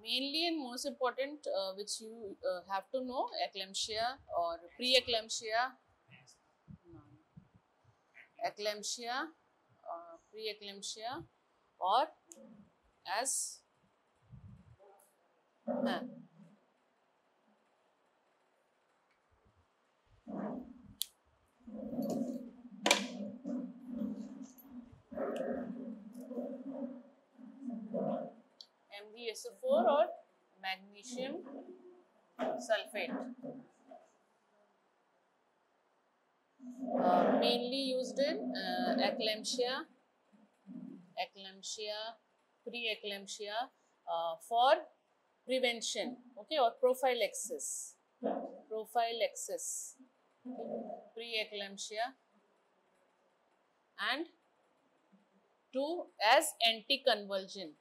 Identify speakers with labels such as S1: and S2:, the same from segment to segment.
S1: mainly and most important, which you have to know, eclampsia or pre-eclampsia, no, eclampsia, pre-eclampsia, or as MgSO4 or magnesium sulfate. Mainly used in eclampsia, pre-eclampsia, for prevention, okay, or prophylaxis, pre-eclampsia, and two as anticonvulsant.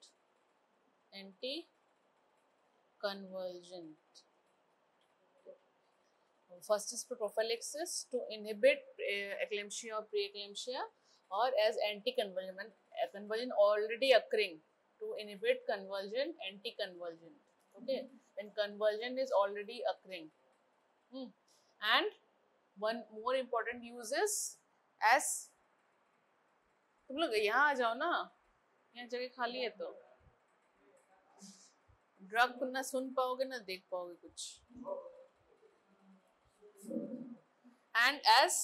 S1: First is prophylaxis to inhibit eclampsia or preeclampsia, or as anticonvulsant, convulsion already occurring to inhibit convulsion, anticonvulsant. Okay, when convulsion is already occurring. And one more important use is as, तुम लोग यहाँ आ जाओ ना, यहाँ जगह खाली है तो ड्रग ना सुन पाओगे ना देख पाओगे कुछ. And as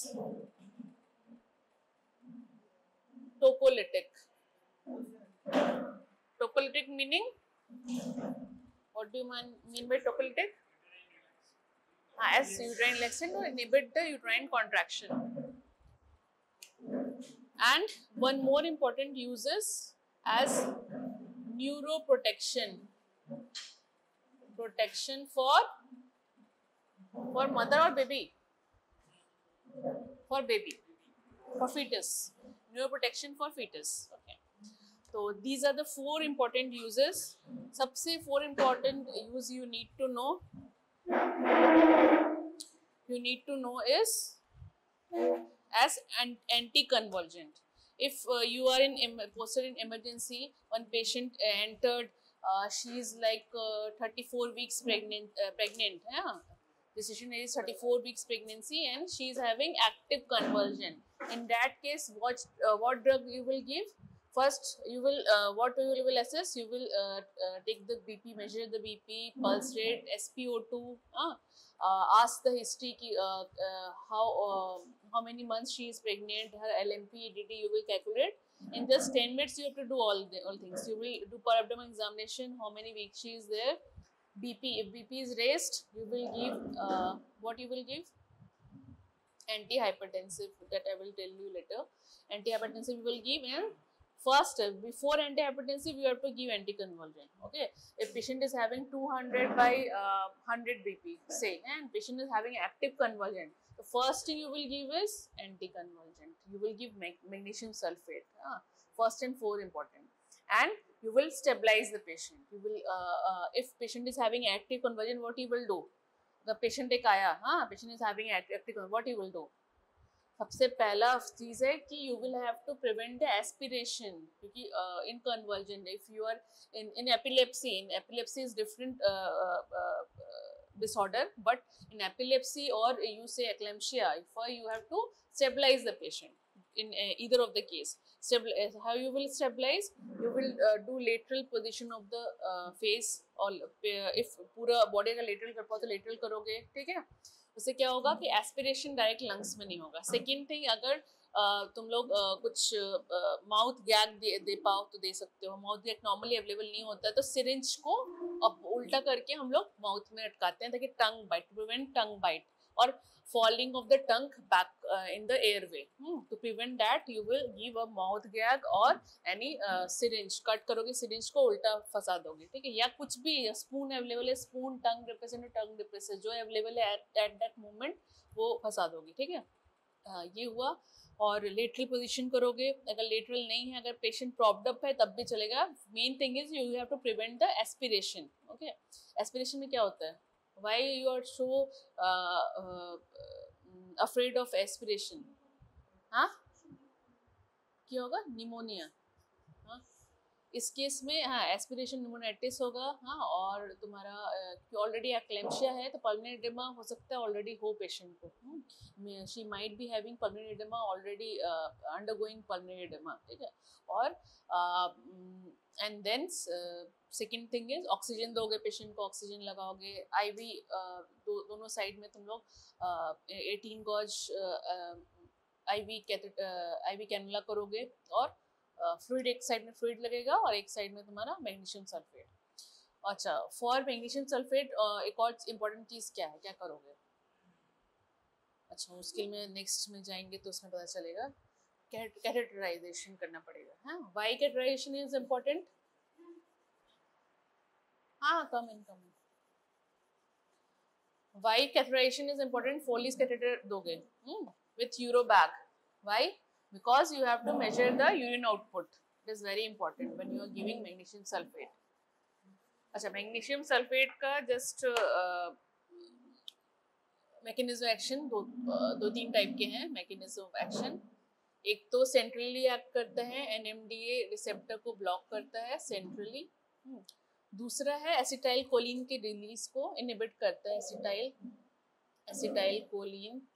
S1: tocolytic. Tocolytic meaning, what do you mean by tocolytic? As uterine laxant to inhibit the uterine contraction. And one more important use is as neuroprotection. Protection for mother or baby? For baby, for fetus. Neuroprotection for fetus. Okay. So these are the 4 important uses. सबसे 4 important use you need to know. Is as anticonvulsant. If you are posted in emergency, one patient entered. She is like 34 weeks pregnant. Yeah. Decision is 34 weeks pregnancy and she is having active convulsion. In that case, what drug you will give? First, you will what you will assess? You will take the BP, measure the BP, pulse rate, SpO2. Ask the history how many months she is pregnant, her LMP, EDD. You will calculate. In just 10 minutes, you have to do all things. You will do per abdomen examination. How many weeks she is there? BP, if BP is raised, you will give what you will give? Antihypertensive, that I will tell you later. Antihypertensive you will give, and first before antihypertensive you have to give anticonvulsant. Okay, if patient is having 200 by 100 BP, say, and patient is having active convulsion, the first thing you will give is anticonvulsant. You will give magnesium sulfate. First and 4 important. And you will stabilize the patient. You will, if patient is having active convulsion, what you will do? The patient एक आया, patient is having active convulsion, what you will do? सबसे पहला चीज है कि you will have to prevent the aspiration, क्योंकि in convulsion, if you are in epilepsy is different disorder, but in epilepsy or you say eclampsia, you have to stabilize the patient. In either of the case, how you will stabilize? You will do lateral position of the face, or if पूरा body का lateral कर पाओ तो lateral करोगे, ठीक है. उससे क्या होगा कि एस्पिरेशन डायरेक्ट लंग्स में नहीं होगा. सेकेंड थिंग, अगर तुम लोग कुछ माउथ गैग दे पाओ तो दे सकते हो. माउथ गैग नॉर्मली अवेलेबल नहीं होता है तो सिरिंज को अब उल्टा करके हम लोग माउथ में अटकाते हैं ताकि tongue bite, to prevent tongue bite or falling of the tongue back in the airway. To prevent that, you will give a mouth gag or any syringe. Cut करोगे syringe को उल्टा फंसा दोगे, ठीक है. या कुछ भी स्पून अवेलेबल है, स्पून, टंग डिप्रेसर, टंग डिप्रेसर जो अवेलेबल है at that moment वो फंसा दोगे, ठीक है. ये हुआ. और लेटरल पोजीशन करोगे. अगर लेटरल नहीं है, अगर पेशेंट प्रॉप्ड अप है तब भी चलेगा. Main thing is you have to prevent the aspiration. Okay, aspiration में क्या होता है? Why you are so afraid of aspiration? क्या होगा? Pneumonia. इस केस में हाँ एस्पिरेशन निमोनाइटिस होगा, हाँ, और तुम्हारा ऑलरेडी एक्लेम्शिया है तो पल्मोनरी एडेमा हो सकता है ऑलरेडी हो पेशेंट को, she might be having pulmonary oedema already undergoing pulmonary oedema, ठीक है। और and then second thing is oxygen दोगे पेशेंट को, ऑक्सीजन लगाओगे, आईवी दोनों साइड में तुम लोग 18 गॉज आईवी कैनुला करोगे, और फ्लूइड एक साइड में फ्लूइड लगेगा और एक साइड में तुम्हारा मैग्नीशियम सल्फेट। अच्छा, फॉर मैग्नीशियम सल्फेट एक और इम्पोर्टेंट चीज क्या है, क्या करोगे? अच्छा, उसके में नेक्स्ट में जाएंगे तो उसमें पता चलेगा। कैथेटराइजेशन करना पड़ेगा। हाँ, व्हाई कैथेटराइजेशन इज इम्पोर्टेंट? हाँ, come in why catheterization is important? Foley's catheter दोगे with Eurobag. Why? Because you have to measure the urine output. It is very important when you are giving magnesium sulfate. अच्छा, magnesium sulfate का just mechanism action दो तीन type के हैं mechanism action. एक तो centrally act करता है, NMDA रिसेप्टर को ब्लॉक करता है सेंट्रली। दूसरा है एसिटाइल कोलिन के रिलीज को इनहिबिट करता है, एसिटाइल कोलिन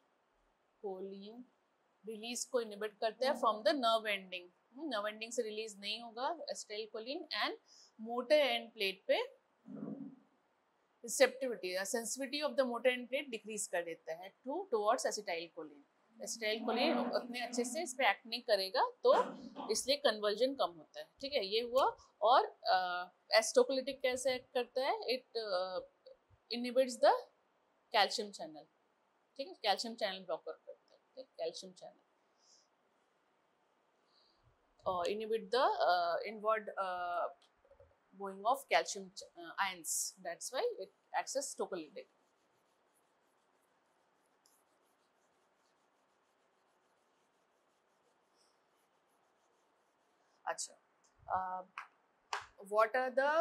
S1: रिलीज को इनहिबिट करता है from the nerve ending. Nerve ending से रिलीज नहीं होगा acetylcholine, and motor end plate पे receptivity sensitivity of the motor end plate decrease कर देता है towards acetylcholine. Acetylcholine उतने अच्छे से इस पे एक्ट नहीं करेगा तो इसलिए कन्वर्जन कम होता है, ठीक है, ये हुआ। और एस्टोकोलिटिक कैसे एक्ट करता है? It inhibits the calcium channel, ठीक है, कैल्शियम चैनल ब्लॉकर करता है, ठीक, कैल्शियम चैनल और inhibit the inward going of calcium ions, that's why it acts as tocolytic. अच्छा, what are the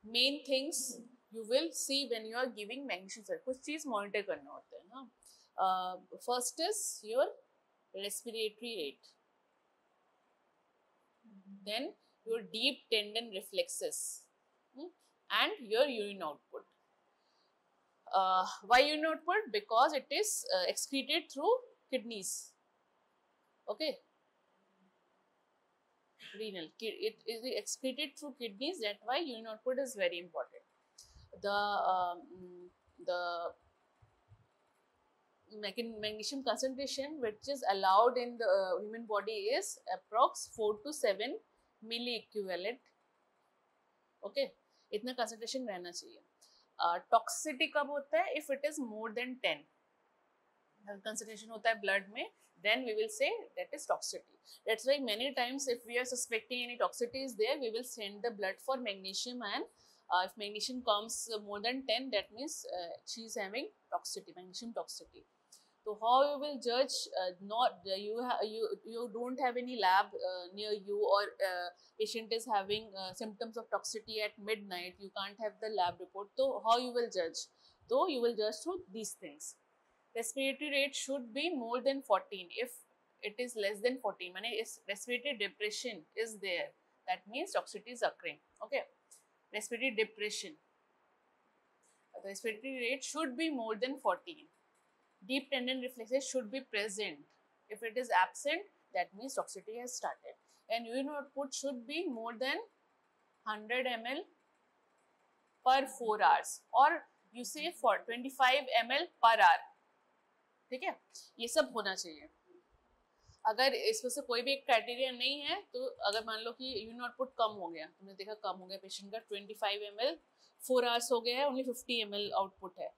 S1: main things you will see when you are giving magnesium sulfate? कुछ चीज monitor करना होता है ना। First is your respiratory rate, then your deep tendon reflexes, and your urine output. Why urine output? Because it is excreted through kidneys. Okay, renal. It is excreted through kidneys. That's why urine output is very important. The magnesium concentration which is allowed in the human body is approx 4 to 7 milliequivalent. Okay, इतना concentration रहना चाहिए। Toxicity कब होता है? If it is more than 10 concentration होता है blood में, then we will say that is toxicity. That's why many times if we are suspecting any toxicity is there, we will send the blood for magnesium, and if magnesium comes more than 10, that means she is having toxicity, magnesium toxicity. So how you will judge? Not you don't have any lab near you, or patient is having symptoms of toxicity at midnight. You can't have the lab report. So how you will judge? So you will judge through these things. Respiratory rate should be more than 14. If it is less than 14, meaning if respiratory depression is there, that means toxicity is occurring. Okay, respiratory depression. The respiratory rate should be more than 14. Deep tendon reflexes should be present. If it is absent, that means toxicity has started. And urine output should be more than 100 ml per 4 hours, or you say for 25 ml per hour. ठीक है, ये सब होना चाहिए। अगर इसमें से कोई भी एक क्राइटेरिया नहीं है तो अगर मान लो कि यूरिन आउटपुट कम हो गया, तुमने देखा कम हो गया पेशेंट का 25 ml 4 hours हो गया है, ओनली 50 ml आउटपुट है,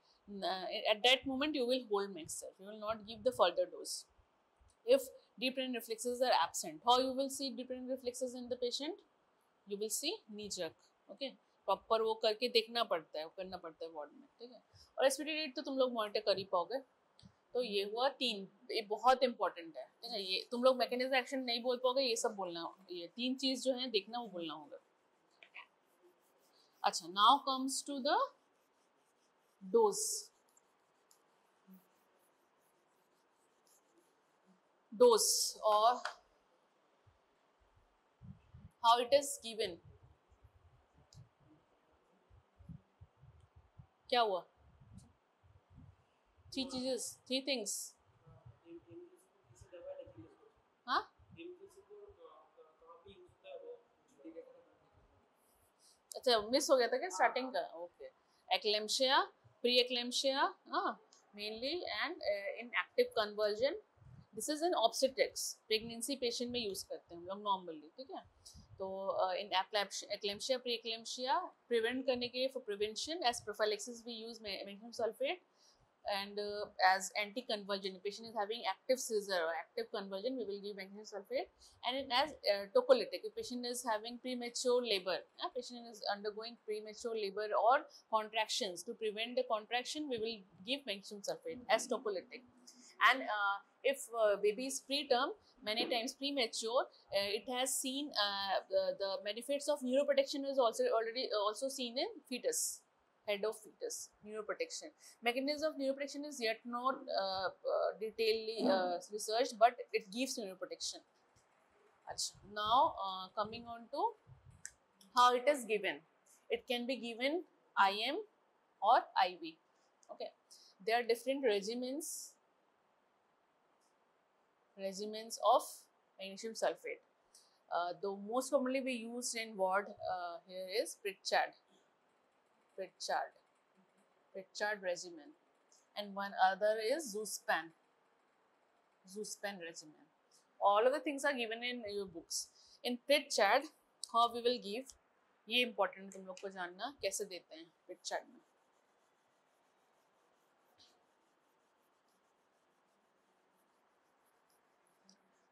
S1: at that moment you will hold mixture, you will not give the further dose. If deep tendon reflexes are absent, how you will see deep tendon reflexes in the patient? You will see knee jerk. Okay, proper वो करके देखना पड़ता है, करना पड़ता है ward में, ठीक है। और रेस्पिरेटरी रेट तो तुम लोग मॉनिटर कर ही पाओगे। तो ये हुआ 3, ये बहुत इंपॉर्टेंट है, ठीक है। ये तुम लोग मैकेनिज्म एक्शन नहीं बोल पाओगे, ये सब बोलना, ये 3 चीज जो है देखना वो बोलना होगा। अच्छा, now comes to the dose. Dose or how it is given. क्या हुआ? three things. हाँ, अच्छा मिस हो गया था क्या स्टार्टिंग का? ओके, एक्लेम्शिया, प्री एक्लेम्शिया, हाँ mainly, and in active conversion. This is in obstetrics, pregnancy patient में यूज करते हैं हम लोग नॉर्मली, ठीक है. तो in eclampsia, pre eclampsia, prevent करने के लिए, for prevention as prophylaxis we use magnesium sulphate, and as anti-convulsion, patient is having active seizure or active convulsion, we will give magnesium sulfate. And as tocolytic, if patient is having premature labor, patient is undergoing premature labor or contractions, to prevent the contraction we will give magnesium sulfate as tocolytic. And if baby is preterm, many times premature, it has seen the benefits of neuroprotection is also seen in fetus, head of fetus. Neuroprotection, mechanism of neuroprotection is yet not detailedly researched, but it gives neuroprotection. Now coming on to how it is given. It can be given IM or IV. Okay, there are different regimens of magnesium sulfate. The most commonly we used in ward here is Pritchard regimen, and one other is Zuspan regimen. All of the things are given in your books. In Pritchard, how we will give, ये important तुम लोग को जानना कैसे देते हैं Pritchard में.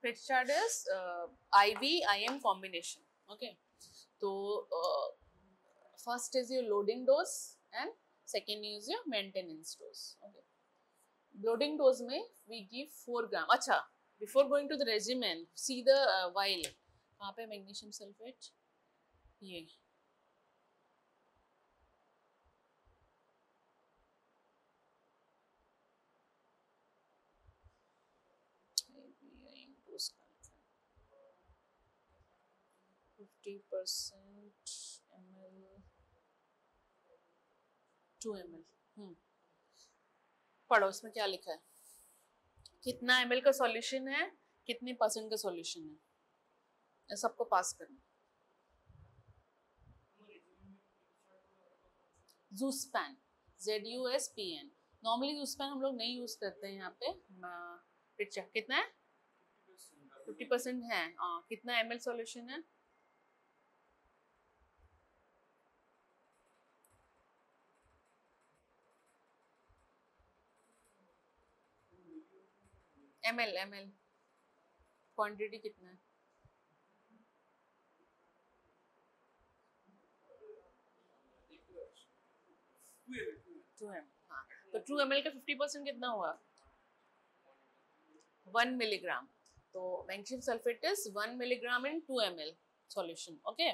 S1: Pritchard is IV-IM combination. Okay, so first is your loading dose and second is your maintenance dose. Okay, loading dose में we give 4 gram. अच्छा, before going to the regimen, see the vial. कहाँ पे magnesium sulfate? ये dose 50% ml, 2 ml. पढ़ो इसमें क्या लिखा है, कितना ml का सॉल्यूशन है, कितने % का सॉल्यूशन है, सबको पास करना. Zuspan, ZUSPN. नॉर्मली Zuspan हम लोग नहीं यूज करते हैं यहाँ पे. पिक्चर कितना है? 50% है. कितना ml सॉल्यूशन है? ml क्वांटिटी कितना है? 2 ml. हाँ, तो 2 ml का 50% कितना हुआ? 1 milligram. तो magnesium sulfate is 1 milligram in 2 ml solution. Okay,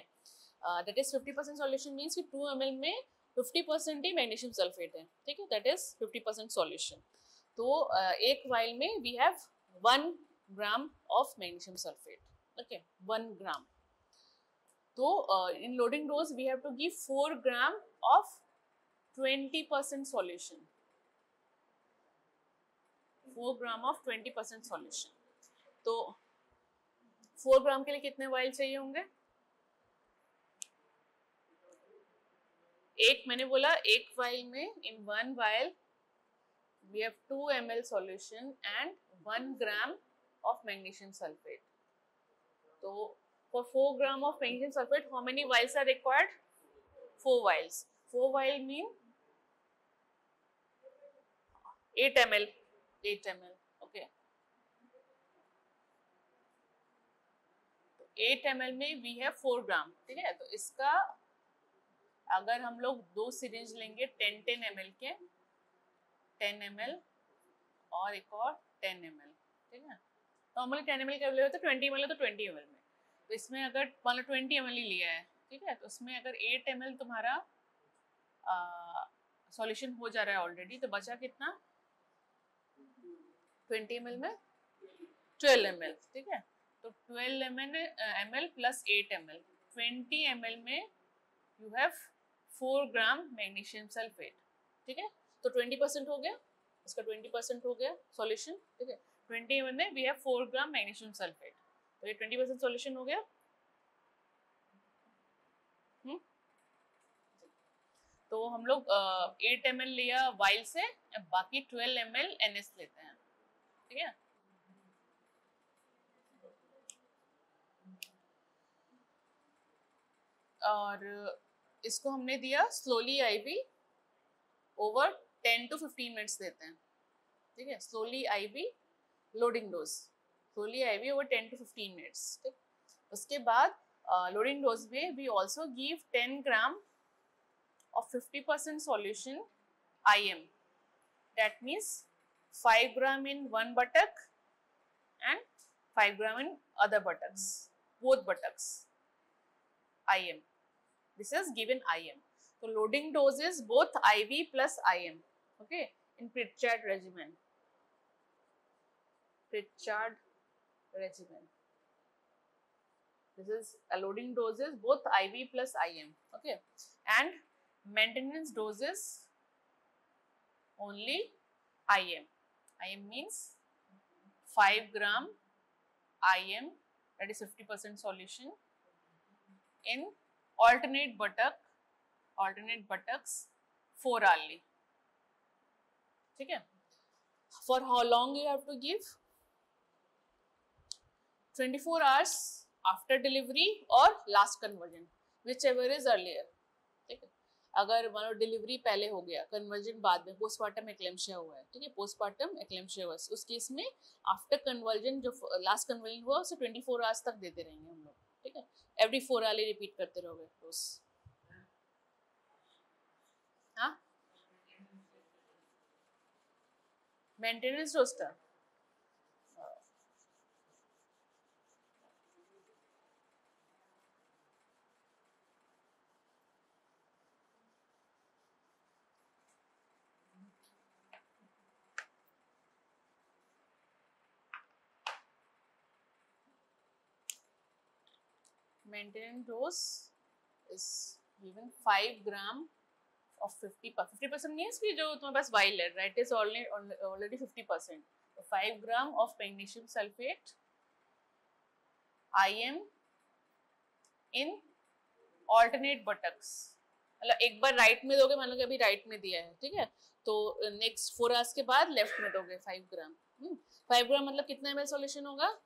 S1: that is 50% solution means कि 2 ml में 50% ही magnesium sulfate है, ठीक है, that is 50% solution. तो एक वाइल में we have 1 gram of magnesium sulfate. Okay, 1 gram. तो in loading dose we have to give 4 gram of 20% solution. 4 gram of 20% solution. तो 4 ग्राम के लिए कितने वाइल चाहिए होंगे? एक, मैंने बोला एक वाइल में, in 1 vial we have 2 ml solution and 1 gram of magnesium sulfate. So for 4 gram of magnesium sulfate, how many vials are required? 4 vials. 4 vial mean 8 ml. 8 ml. Okay. 8 ml में we have 4 gram. ठीक है, तो इसका अगर हम लोग 2 syringe लेंगे 10 ml के, 10 ml और एक और 10 ml, ठीक है. नॉर्मली 10 ml का लेते हैं, 20 ml है तो 20 ml में. तो इसमें अगर मान लो 20 ml ही लिया है, ठीक है, तो उसमें अगर 8 ml तुम्हारा सॉल्यूशन हो जा रहा है ऑलरेडी, तो बचा कितना? 20 ml में 12 ml, ठीक है. तो 12 ml plus 8 ml, 20 ml में you have 4 gram magnesium sulphate, ठीक है। तो 20% हो गया, इसका 20% हो गया सॉल्यूशन, ठीक है। 20 ml में we have 4 gram magnesium sulphate, तो ये 20% सॉल्यूशन हो गया। तो हम लोग 8 ml लिया वाइल से, अब बाकी 12 ml NS लेते हैं, ठीक है। और इसको हमने दिया slowly IV over 10 to 15 minutes देते हैं, ठीक है। Slowly IV loading dose, slowly IV over 10 to 15 minutes, ठीक। उसके बाद लोडिंग डोज में we also give 10 gram of 50% solution IM, that means 5 gram in one buttock and 5 gram in other buttocks, both buttocks, IM. This is given IM. So loading dose is both IV plus IM, okay, in Pritchard regimen. Pritchard regimen. This is a loading dose is both IV plus IM, okay, and maintenance doses only IM. IM means 5 gram IM, that is 50% solution in alternate buttocks 4 hourly, ठीक है। For how long you have to give? 24 hours after delivery or last conversion, whichever is earlier, ठीक है। अगर मान लो delivery पहले हो गया, conversion बाद में, पोस्टमार्टम एक्लेम्शिया हुआ है, ठीक है, पोस्टमार्टम एक्लेम्शिया हुआ है, उस केस में आफ्टर कन्वर्जन जो लास्ट कन्वर्जन हुआ उसे 24 आवर्स तक देते रहेंगे हम लोग, ठीक है। एवरी 4 आवर रिपीट करते रहोगे डोज। हाँ, मेंटेनेंस डोज का maintenance dose is given 5 gram of 50% means कि जो तुम्हारे पास वाइल है, राइट, इज ऑलरेडी 50%, तो 5 gram of magnesium sulphate IM in alternate buttocks, मतलब एक बार राइट में दोगे, मान लो कि अभी राइट में दिया है, ठीक है, तो नेक्स्ट 4 आवर्स के बाद लेफ्ट में दोगे 5 ग्राम। 5 ग्राम मतलब कितना ml सॉल्यूशन होगा?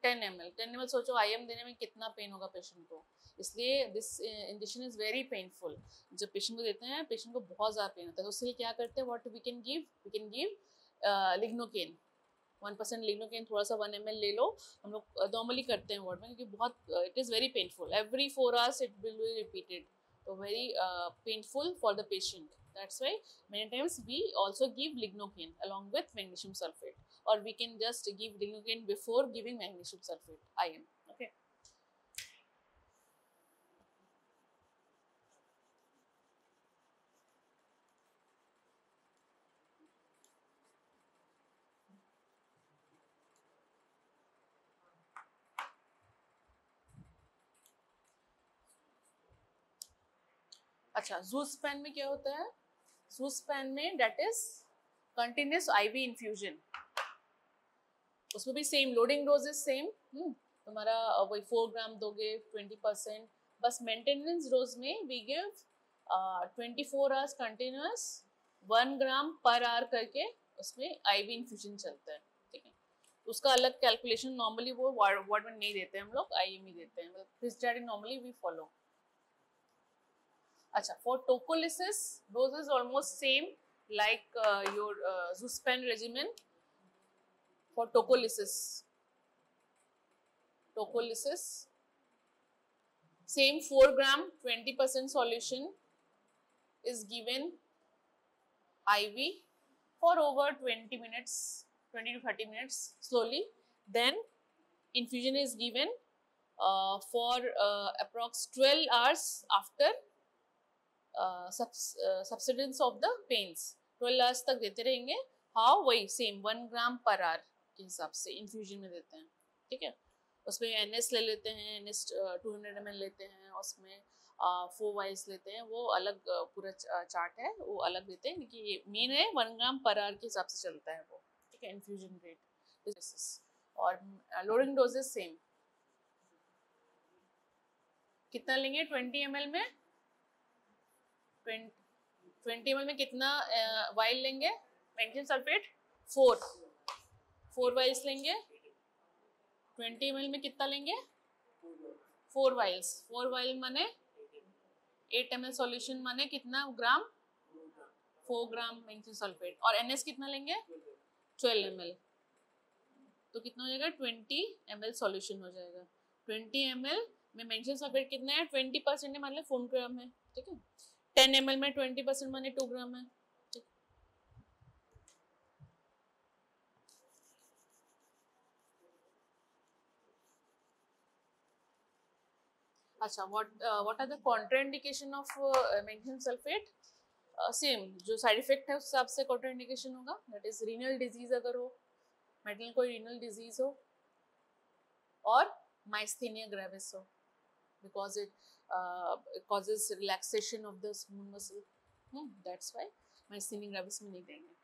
S1: 10 ml। 10 ml सोचो IM देने में कितना पेन होगा पेशेंट को, इसलिए this injection is very painful. जब पेशेंट को देते हैं, पेशेंट को बहुत ज़्यादा पेन होता है, तो उसके लिए क्या करते हैं, what we can give lignocaine, 1% lignocaine, थोड़ा सा 1 ml ले लो, हम लोग नॉर्मली करते हैं वार्ड में, क्योंकि बहुत it is very painful, every 4 hours it will be repeated, तो very painful for the patient. That's why many times we also give lignocaine along with magnesium sulfate, or we can just give lignocaine before giving magnesium sulfate IM, okay. अच्छा, ज़ूस्पैन में क्या होता है? Zuspan में that is continuous IV infusion, उसमें भी same loading dose is same, तुम्हारा वही 4 ग्राम दोगे 20%, बस मेंटेनेंस डोज में we give 24 hours continuous 1 gram per hour करके उसमें IV इन्फ्यूजन चलता है, ठीक है। उसका अलग कैलकुलेशन नॉर्मली वो वार्ड में नहीं देते हम लोग, IM ही देते हैं, मतलब प्रिस्क्राइब नॉर्मली वी फॉलो। अच्छा, for tocolysis dose is almost same like your ज़ूस्पैन regimen for tocolysis same 4 gram 20% solution is given IV for over 20 minutes, 20 to 30 minutes slowly, then infusion is given for approx 12 hours after subsidence of the pains, 12 hours तक देते रहेंगे। How? वही same 1 gram per our, के हिसाब से infusion में देते हैं, ठीक है। उसमें NS ले लेते हैं, NS 200 ml लेते हैं, उसमें 4 वाइल्स लेते हैं, वो अलग पूरा चार्ट है, वो अलग देते हैं, क्योंकि ये मेन है 1 ग्राम पर आवर के हिसाब से चलता है वो, ठीक है, इन्फ्यूजन रेट। और लोडिंग डोजेज सेम, कितना लेंगे 20 ml में, 20 ml में कितना वाइल लेंगे मैग्नीशियम सल्फेट, 4 वाइल्स लेंगे। 20 ml में कितना लेंगे, 4 वाइल्स, 4 वाइल माने 8 ml सॉल्यूशन माने कितना ग्राम, 4 ग्राम मैग्नीशियम सल्फेट। और NS कितना लेंगे 12 ml, तो कितना हो जाएगा 20 ml सॉल्यूशन हो जाएगा। 20 ml में मैग्नीशियम सल्फेट कितना है 20% है, मतलब 4 ग्राम है, ठीक है। 10 ml में 20% माने 2 ग्राम है, ठीक। अच्छा, what are the contraindication of magnesium sulphate? Same जो साइड इफेक्ट है उस हिसाब से कॉन्ट्राइंडिकेशन होगा, दैट इज रीनल डिजीज अगर हो, मेटल कोई रीनल डिजीज हो, और माइस्थेनिया ग्रेविस हो, because it causes relaxation of the smooth muscle, that's why myasthenia gravis में नहीं देंगे।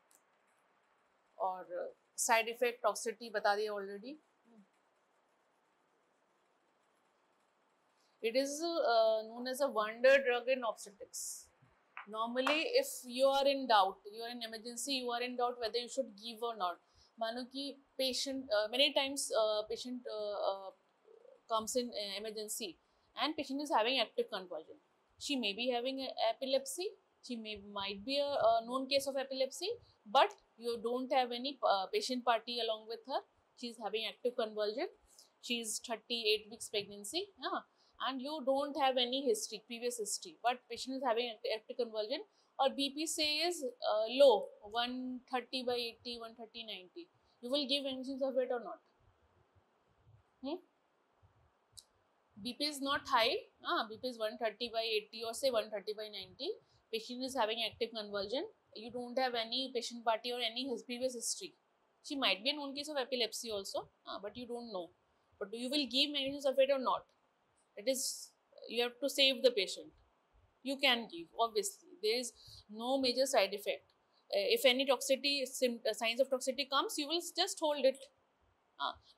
S1: और साइड इफेक्ट टॉक्सिसिटी बता दिया already. It is known as a wonder drug in obstetrics. Normally, if you are in doubt, you are in emergency, you are in doubt whether you should give or not. मानो कि patient many times patient comes in emergency and patient is having active convulsion. She may be having epilepsy. She might be a known case of epilepsy, but you don't have any patient party along with her. She is having active convulsion. She is 38 weeks pregnancy. And you don't have any history, previous history, but patient is having active convulsion, or BP says low, 130 by 80, 130/90. You will give anything of it or not? BP is not high, BP is 130 by 80 or say 130 by 90. Patient is having active convulsion. You don't have any patient party or any previous history. She might be a known case of epilepsy also, but you don't know. But you will give magnesium sulfate or not? It is, you have to save the patient. You can give, obviously. There is no major side effect. If any toxicity, signs of toxicity comes, you will just hold it.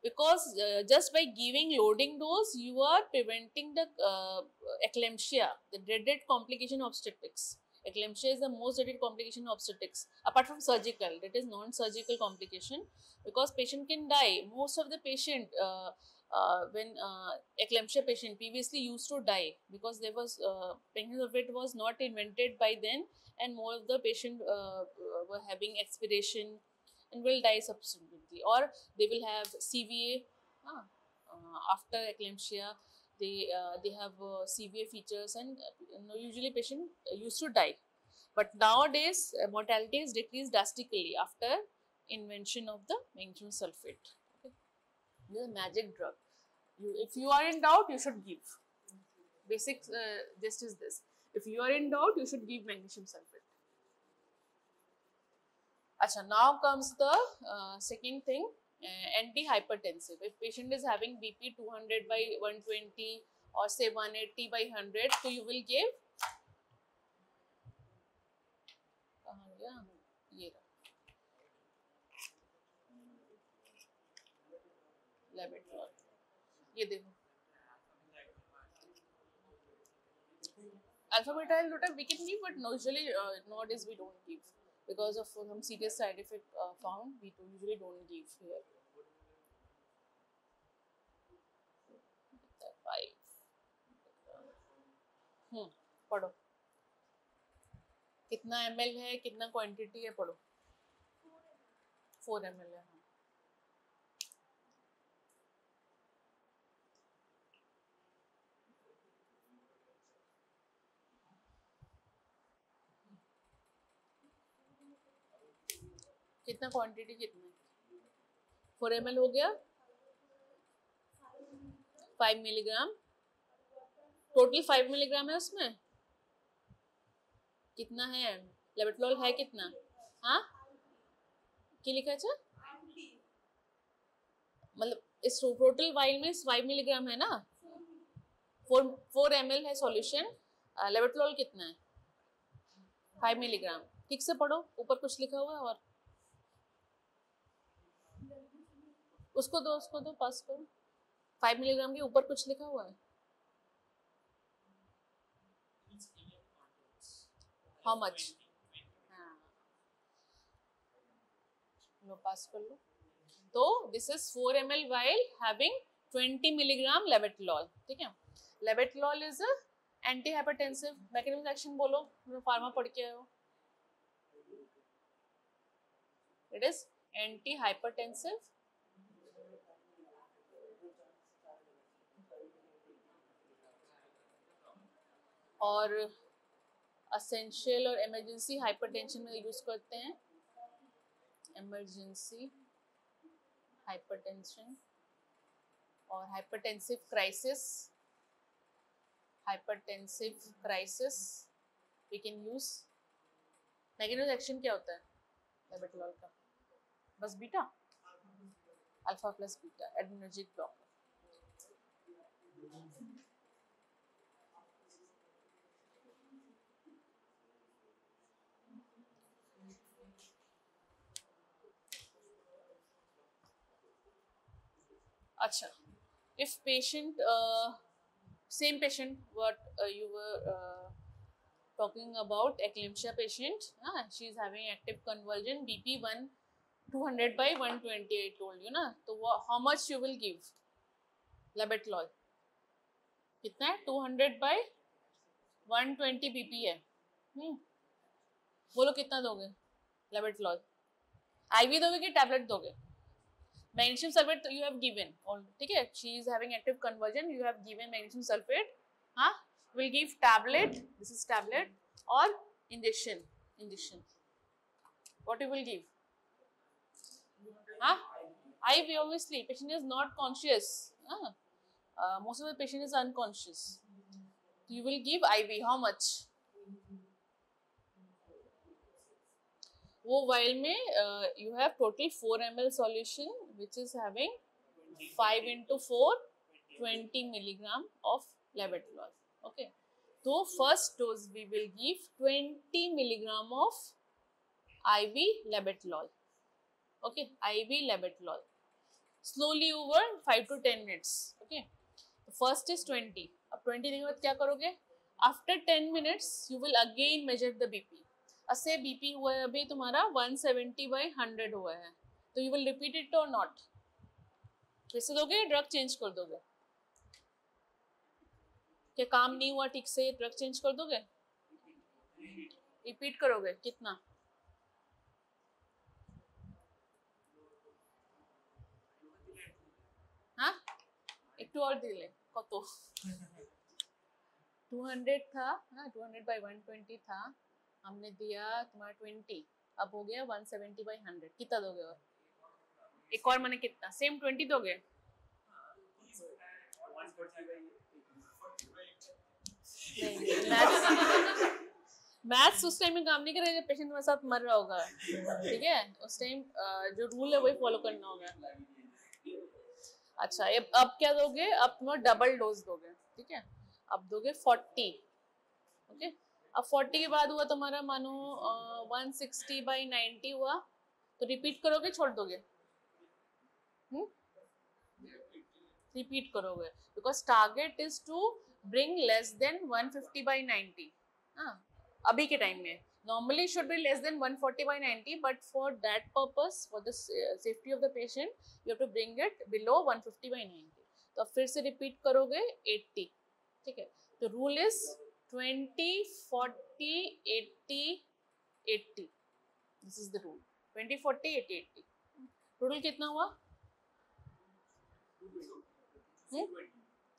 S1: Because just by giving loading dose, you are preventing the eclampsia, the dreaded complication of obstetrics. Eclampsia is the most dreaded complication of obstetrics, apart from surgical. That is non-surgical complication, because patient can die. Most of the patient, when eclampsia patient previously used to die, because there was pregnancy of it was not invented by then, and more of the patient were having expiration and will die subsequently, or they will have CVA after eclampsia. They have CVA features, and usually patient used to die. But nowadays mortality is decreased drastically after invention of the magnesium sulfate. Okay. This is a magic drug. If you are in doubt, you should give. Basic gist is this: if you are in doubt, you should give magnesium sulfate. Acha, now comes the second thing, antihypertensive. If patient is having BP 200 by 120 or say 180 by 100, so you will give Labetalol. ये देखो, alpha beta hydroxy we can give, but usually nowadays we don't give because of some serious side effect found. We usually don't give here. 5 पढ़ो कितना ml है, कितना quantity है, पढ़ो 4 ml है। कितना क्वांटिटी, कितना 4 ml हो गया, 5 मिलीग्राम टोटल, 5 मिलीग्राम है उसमें। कितना है लेबेटलॉल है कितना, हाँ क्या लिखा है? मतलब इस टोटल वाइल में 5 मिलीग्राम है ना, 4 ml है सॉल्यूशन, लेबेटोल कितना है 5 मिलीग्राम। ठीक से पढ़ो, ऊपर कुछ लिखा हुआ है और उसको दो पास करो। 5 मिलीग्राम के ऊपर कुछ लिखा हुआ है, हाउ मच, लो पास कर लो। तो this is 4 ml while having 20 milligram labetalol. ठीक है, labetalol is antihypertensive, mechanism action बोलो, फार्मा पढ़ के आए हो। इट इज एंटी हाइपरटेंसिव और असेंशियल और इमरजेंसी हाइपरटेंशन में यूज करते हैं। इमरजेंसी हाइपरटेंशन और hypertensive crisis, we can use. Mechanism action क्या होता है लेबेटोल का? बस beta, alpha plus beta adrenergic block. अच्छा, if patient same patient what you were talking about, eclampsia patient, she is having active convulsion, BP 200 by 120 I told you ना, तो how much you will give लेबेटोल? कितना है? 200 by 120 BP है। बोलो कितना दोगे लेबेटोल? IV दोगे कि टैबलेट दोगे? Magnesium sulphate you have given, ठीक है, she is having active convulsion, you have given magnesium sulphate, हाँ, will give tablet, this is tablet, और injection, what you will give? हाँ, IV obviously, patient is not conscious, most of the patient is unconscious, you will give IV, how much? वो while में you have total 4 ml solution which is having 5 into 4 20 milligram of लेबेटोल। okay, तो first dose we will give 20 milligram of IV लेबेटोल। okay, IV लेबेटोल slowly over 5 to 10 minutes। okay, first is 20, अब 20 देने के बाद क्या करोगे? after 10 minutes you will again measure the BP। ऐसे BP हुआ है अभी तुम्हारा 170 by 100 हुआ है, तो यू विल रिपीट इट और नॉट? फिर से दोगे, ड्रग चेंज कर दोगे? क्या काम नहीं हुआ ठीक से, ड्रग चेंज कर दोगे? रिपीट करोगे? कितना? हाँ, एक और दिले कतो 200 था, हाँ 200 by 120 था, हमने दिया तुम्हारा 20, अब हो गया 170 by 100, कितना दोगे? और एक और मैंने कितना? सेम 20 दोगे? मैथ्स उस टाइम में काम नहीं करेगा जब पेशेंट तुम्हारे साथ मर रहा होगा, ठीक है, उस टाइम जो रूल है वही फॉलो करना होगा। अच्छा, अब क्या दोगे? अब तुम्हारा डबल डोज दोगे, ठीक है, अब दोगे 40। ओके, अब 40 के बाद हुआ तुम्हारा मानो 160 by 90 हुआ, तो रिपीट करोगे छोड़ दोगे? रिपीट करोगे, because target is to bring less than 150 by 90। अभी के टाइम में normally should be less than 140 by 90, but for that purpose, for the safety of the patient, you have to bring it below 150 by 90। तो फिर से repeat करोगे 80, ठीक है, तो rule is 20 40 80 80, this is the rule, 20 40 80 80। Total कितना हुआ?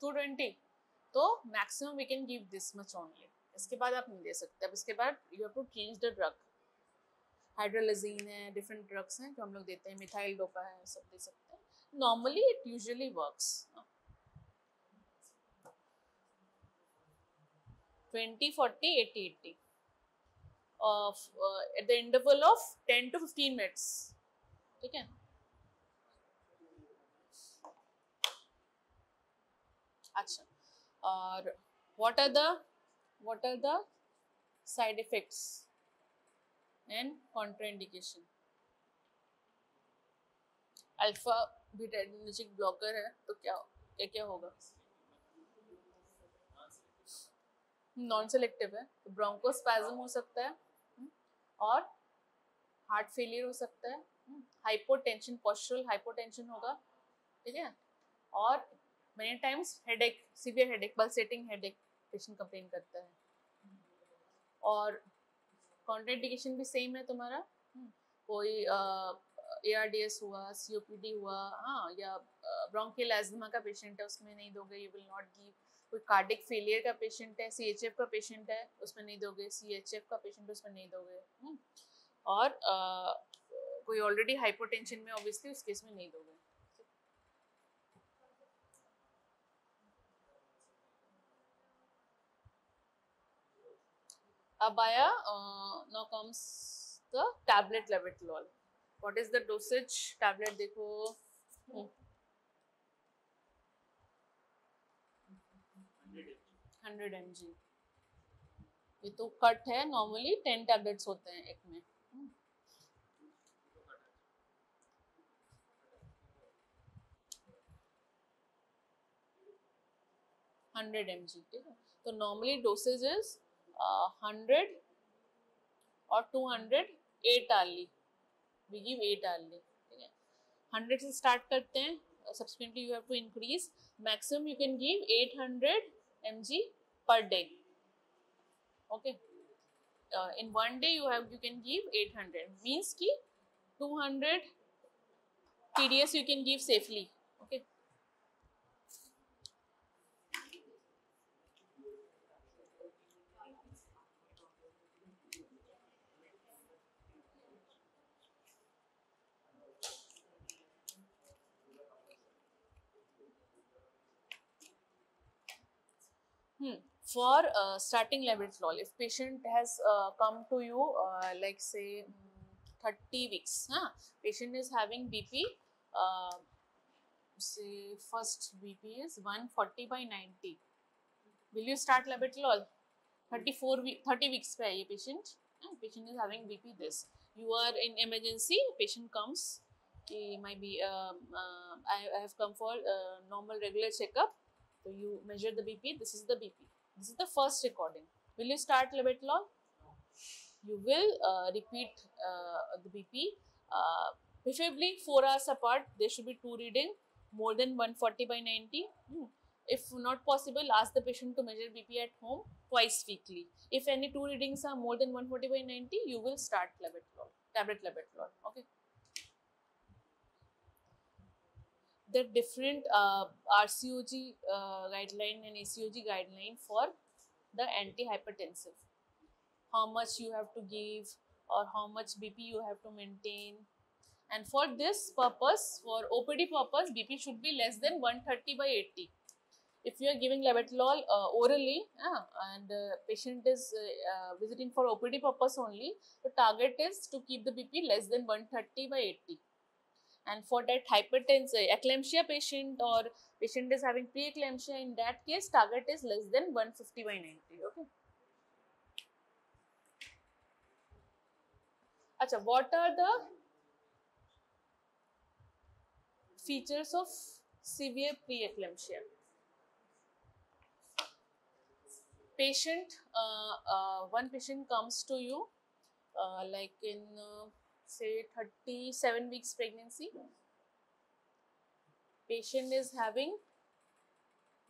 S1: 220। तो maximum we can give this much only, इसके बाद आप नहीं दे सकते। अब इसके बाद you have to change the drug, hydralazine है, डिफरेंट ड्रग्स हैं जो हम लोग देते हैं, मिथाइल डोपा है, सब दे सकते हैं। Normally it usually works. 20 40 80 80 at the interval of 10 to 15 minutes, ठीक है। अच्छा, और what are the side effects and contraindication? Alpha बीटाइनिक ब्लॉकर है तो क्या क्या क्या होगा? नॉन सेलेक्टिव है तो ब्रोंकोस्पैज्म हो सकता है, और हार्ट फेलियर हो सकता है, हाइपोटेंशन, पोस्चरल हाइपोटेंशन होगा, ठीक है, और many times headache, severe headache, pulsating headache patient complain करता है। और कॉन्ट्राइंडिकेशन भी सेम है तुम्हारा, कोई ARDS हुआ, COPD हुआ, हाँ, या ब्रोंकियल एस्थमा का पेशेंट है उसमें नहीं दोगे, यू विल नॉट गिव। कोई कार्डिक फेलियर का पेशेंट है, CHF का पेशेंट है उसमें नहीं दोगे, CHF का पेशेंट है उसमें नहीं दोगे, और कोई ऑलरेडी हाइपोटेंशन में ऑब्वियसली उस केस में नहीं दोगे। अब आया now comes the tablet labetalol. What is the dosage? Tablet देखो, 100 mg। ये तो कट है, नॉर्मली 10 टैबलेट्स होते हैं एक में। 100 mg, ठीक है। तो नॉर्मली डोसेज इज 100 और 200 8 आर्ली, वी गिव 8 आर्ली, ठीक है। 100 से स्टार्ट करते हैं, subsequently you have to increase, maximum you can give 800 mg per day, okay. In one day you can give 800, means ki 200 TDS you can give safely, okay. For starting labetalol, if patient has come to you like say 30 weeks, patient is having BP, say first BP is 140/90, will you start labetalol? 30 weeks पे है ये patient, patient is having BP this, you are in emergency, patient comes, might be I have come for normal regular checkup, so you measure the BP, this is the BP, this is the first recording, will you start labetalol? You will repeat the BP, preferably 4 hours apart, there should be 2 reading, more than 140/90. If not possible, ask the patient to measure BP at home twice weekly. If any 2 readings are more than 140/90, you will start labetalol, tablet labetalol, okay. The different RCOG guideline and ACOG guideline for the antihypertensive, how much you have to give or how much BP you have to maintain, and for this purpose, for OPD purpose, BP should be less than 130/80. If you are giving labetalol orally and patient is visiting for OPD purpose only, the target is to keep the BP less than 130/80. And for that hypertensive eclampsia patient or patient is having preeclampsia, in that case target is less than 150/90, okay. Acha, what are the features of severe preeclampsia? Patient, one patient comes to you like in say 37 weeks pregnancy, patient is having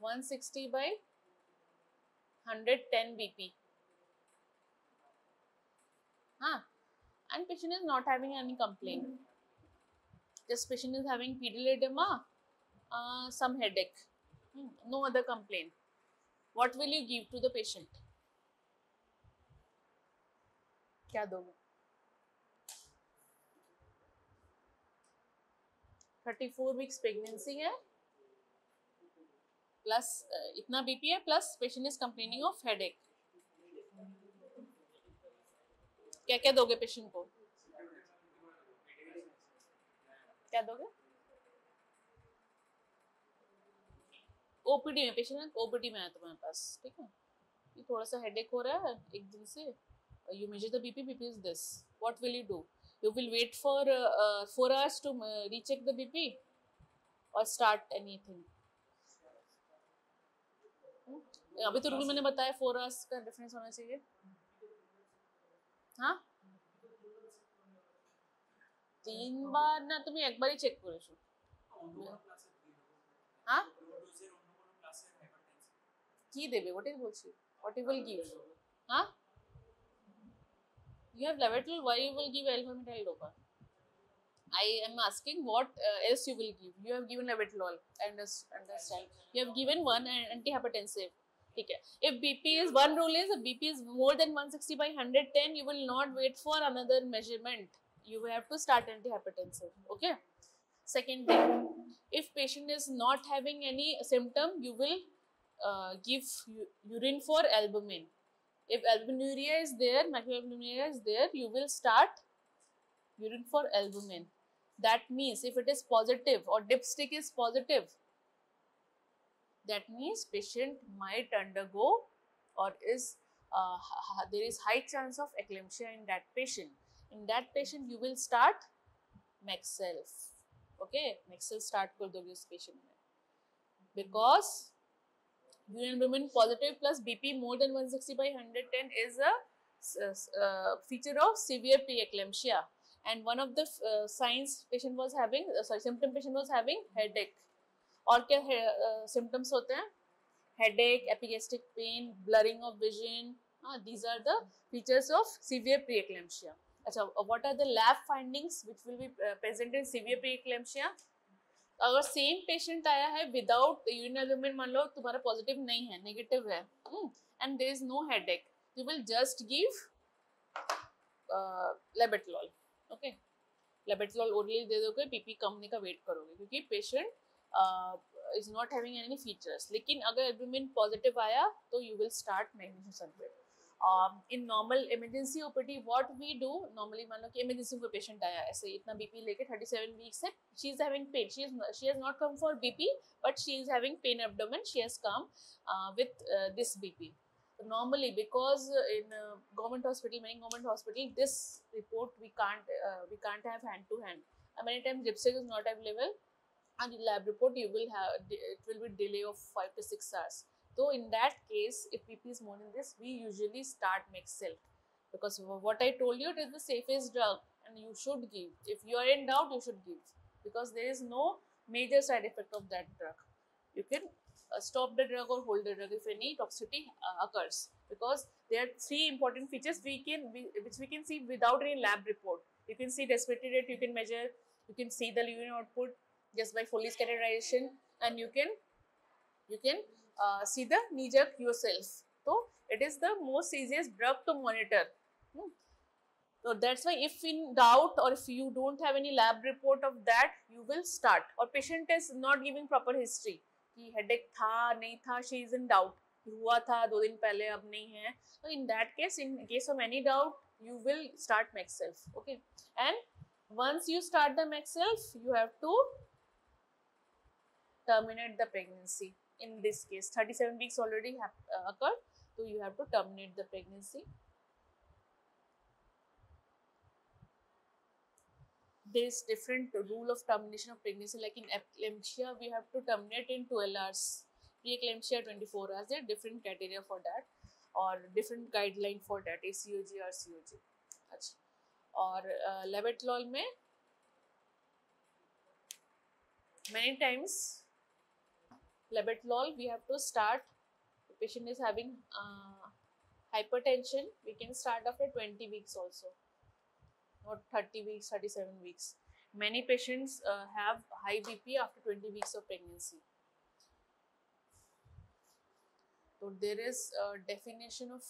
S1: 160/110 BP, and patient is not having any complaint, just patient is having pedal edema, some headache, no other complaint. What will you give to the patient? क्या दोगे? 34 weeks pregnancy है, plus इतना BP है, plus patient is complaining of headache, क्या क्या दोगे patient को? क्या दोगे? ओपीडी में पेशेंट ओपीडी में आया तुम्हारे पास, ठीक है, ये थोड़ा सा हेडेक हो रहा है एक दिन से, you measure the BP is this, what will you do? You will wait for 4 hours to recheck the BP or start anything? अभी तो रूल मैंने बताया 4 hours का डिफरेंस होना चाहिए। हाँ 3 बार ना, তুমি একবারই চেক করেছো। হ্যাঁ কি দেবে ওটাই বলছি, what you will give? হ্যাঁ you have labetalol, why you will give alpha-methyl dopa? I am asking what else you will give. You have given labetalol, I understand, you have given one antihypertensive, ठीक है। If BP is, one rule is if BP is more than 160 by 110, you will not wait for another measurement, you have to start antihypertensive, okay। Second thing, if patient is not having any symptom, you will give urine for albumin. If albuminuria is there, macroalbuminuria is there, you will start urine for albumin. That means if it is positive or dipstick is positive, that means patient might undergo or is there is high chance of eclampsia in that patient. In that patient, you will start Mexelf. Okay, Mexel start कर दोगे उस patient में, because urine albumin positive plus BP more than 160 by 110 is a feature of severe preeclampsia, and one of the signs patient was having, symptom patient was having headache. और क्या symptoms होते हैं? Headache, epigastric pain, blurring of vision. These are the features of severe preeclampsia. अच्छा, what are the lab findings which will be present in severe preeclampsia? अगर same patient आया है without urine albumin, मान लो तुम्हारा positive नहीं है, negative है, and there is no headache, you will just give labetalol, okay. Labetalol orally दे दोगे, बीपी कम होने का वेट करोगे, क्योंकि patient is not having any features. लेकिन अगर एल्बुमिन पॉजिटिव आया तो you will start magnesium sulphate. In normal emergency OPD what we do, normally मान लो कि इमरजेंसी में पेशेंट आया ऐसे इतना बीपी लेके 37 वीक्स है, she is having pain, she has not come for BP but she is having pain abdomen, she has come with this BP. Normally, because in government hospital, many government hospital, this report we can't have hand to hand. Many times dipstick is not available, and the lab report you will have, it will be delay of 5 to 6 hours. So in that case, if BP is more than this, we usually start Mexel, because what I told you, it is the safest drug and you should give. If you are in doubt, you should give, because there is no major side effect of that drug. You can stop the drug or hold the drug if any toxicity occurs, because there are 3 important features which we can see without any lab report. You can see respiratory rate, you can measure, you can see the urine output just by Foley's categorization, and you can see the knee jerk yourself. So it is the most easiest drug to monitor. So that's why if in doubt or if you don't have any lab report of that, you will start. Or patient is not giving proper history कि headache था नहीं था, she is in doubt, हुआ था 2 दिन पहले अब नहीं है, so in that case, in case of any doubt, you will start Mexelf, okay। And once you start the Mexelf, you have to terminate the pregnancy. In this case 37 weeks already occurred, so you have to terminate the pregnancy. There is different rule of termination of pregnancy, like in eclampsia we have to terminate in 12 hours, preeclampsia 24 hours. There are different criteria for that or different guideline for that, ACOG or COG. अच्छा, और लेबेटलॉल में many times lebetalol we have to start, the patient is having hypertension, we can start after 20 weeks also, not 30 weeks, 37 weeks. Many patients have high BP after 20 weeks of pregnancy. So there is a definition of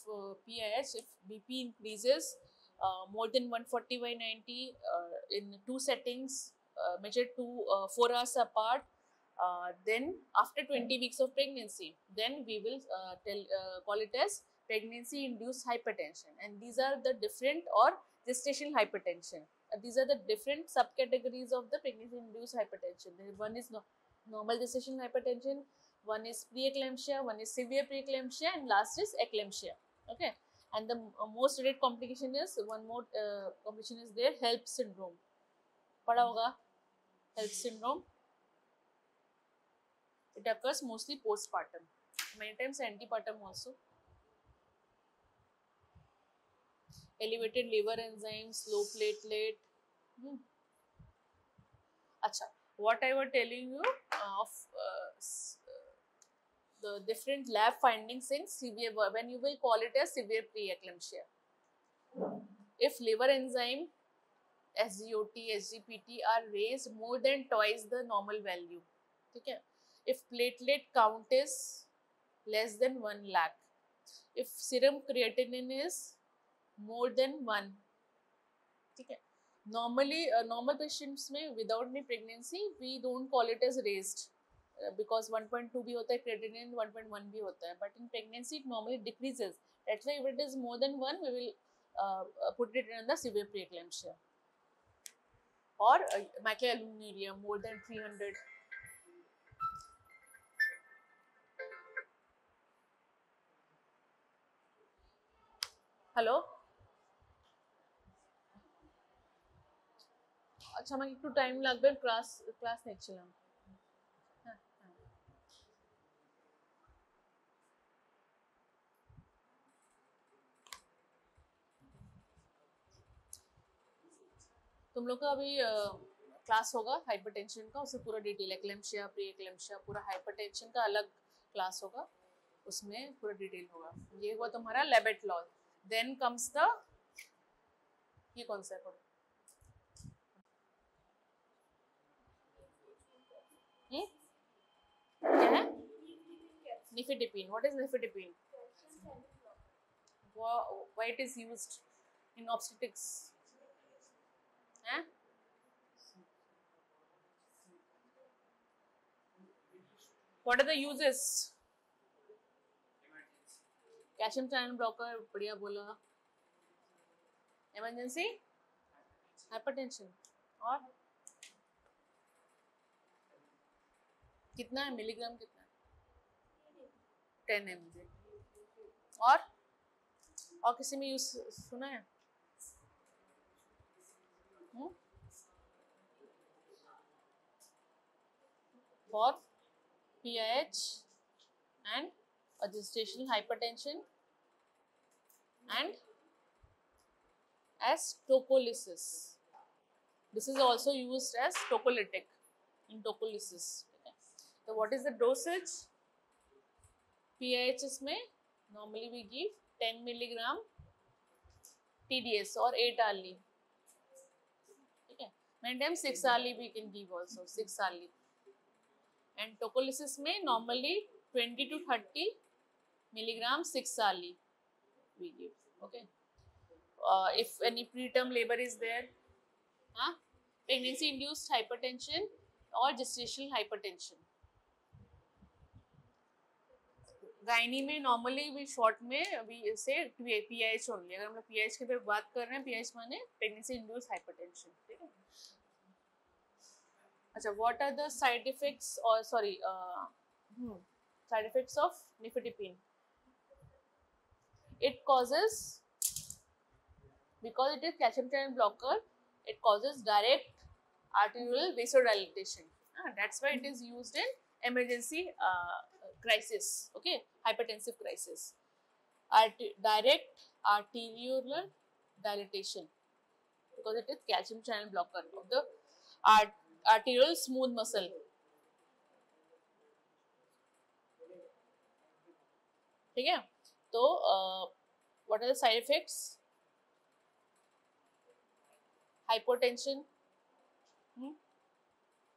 S1: PIH. If BP increases more than 140 by 90 in 2 settings, measured 4 hours apart, then after 20 weeks of pregnancy, then we will call it as pregnancy induced hypertension. And these are the different, or gestational hypertension, these are the different subcategories of the pregnancy induced hypertension. One is normal gestational hypertension, One is preeclampsia, one is severe preeclampsia, and last is eclampsia. Okay, and the most rare complication is one more complication is there, HELLP syndrome. पढ़ा होगा HELLP syndrome. It occurs mostly postpartum, many times antepartum also. Elevated liver enzymes, low platelet. Acha, what I was telling you of the different lab findings in severe, when you will call it as severe preeclampsia. If liver enzyme SGOT, SGPT are raised more than twice the normal value. Okay? If platelet count is less than 1 lakh, if serum creatinine is more than 1, okay? Normally, normal patients में without any pregnancy, we don't call it as raised because 1.2 भी होता है creatinine, 1.1 भी होता है. But in pregnancy, it normally decreases. That's why if it is more than 1, we will put it in the severe preeclampsia. Or microalbuminuria more than 300. Hello? अच्छा मैं एकटू time लागबे क्लास नेच्छिलाम तुम लोग का अभी क्लास होगा हाइपरटेंशन का, उससे पूरा डिटेल एक्लेम्शिया प्री एक्लेम्शिया पूरा हाइपरटेंशन का अलग क्लास होगा, उसमें पूरा डिटेल होगा. ये हुआ तुम्हारा labetalol. Then comes the ये कौन सा है क्या है nifedipine. What is nifedipine? Why it is used in obstetrics? What are the uses? Calcium channel blocker, बढ़िया बोला. Emergency hypertension. और कितना है मिलीग्राम, कितना है? 10 mg. और किसी में यूज सुना है? For PIH and gestational hypertension and as tocolysis. This is also used as tocolytic in tocolysis. Okay. So what is the dosage? PIHs में normally we give 10 milligram TDS or 8 hourly. Okay. Many times 6 hourly we can give also, 6 hourly. And tocolysis में normally 20 to 30 milligram 6 hourly we give. Okay. If any preterm labor is there, pregnancy induced hypertension or gestational hypertension. Gynae में normally भी short में भी से PIH only. अगर हम लोग PIH के बारे में बात कर रहे हैं, PIH माने प्रेगनेंसी इंड्यूस्ड हाइपरटेंशन. ठीक है. अच्छा, what are the side effects और side effects of nifedipine? It causes, because it is calcium channel blocker, it causes direct arterial vasodilatation. That's why it is used in emergency crisis. Okay, hypertensive crisis. Direct arterial dilatation, because it is calcium channel blocker of the arterial smooth muscle. ठीक है. तो what are the side effects? Hypotension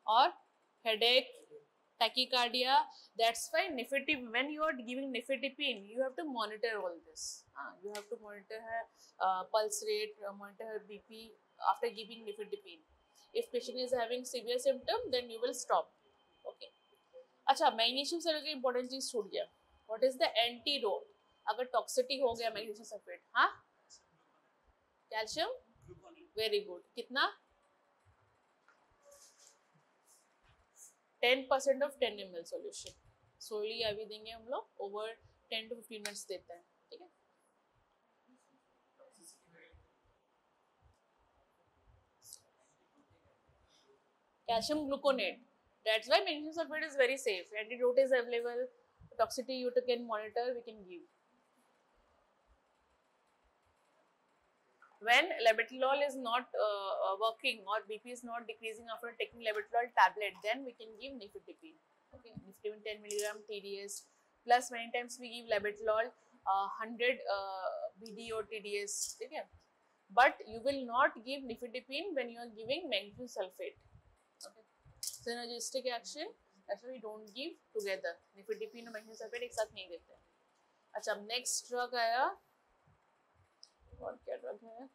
S1: or headache, tachycardia. That's why when you are giving nifedipine, you have to monitor all this. You have to monitor her pulse rate, monitor her BP after giving nifedipine. If patient is having severe symptom, then you will stop. Okay. अच्छा, magnesium sulphate की important चीज छूट गया. What is the antidote? अगर toxicity हो गया magnesium sulphate, हाँ, calcium, very good. कितना? 10% of 10 ml solution. slowly IV देंगे हम लोग, over 10 to 15 minutes देते हैं, ठीक है. Calcium gluconate. That's why magnesium sulfate is very safe. Antidote is available. Toxicity you can monitor. We can give. When labetalol is not working or BP is not decreasing after taking labetalol tablet, then we can give nifedipine. Okay, nifedipine 10 milligram TDS. Plus many times we give labetalol 100 BD or TDS. Okay, but you will not give nifedipine when you are giving magnesium sulfate. Okay, synergistic action. That's why we don't give together. Nifedipine और magnesium sulfate एक साथ नहीं देते. अच्छा, अब next drug आया. और क्या ड्रग है?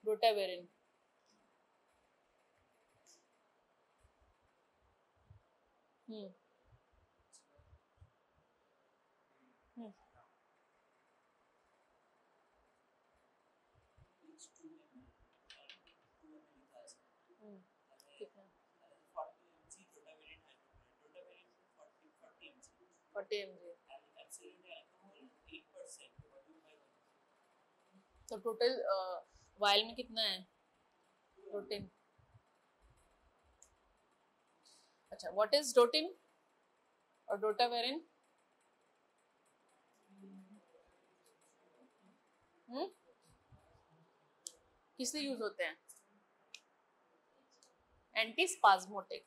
S1: Rotavirin. तो टोटल वायल में कितना है डोटिन? अच्छा, व्हाट इज डोटिन और डोटावेरिन? किस लिए यूज होते हैं? Anti spasmodic.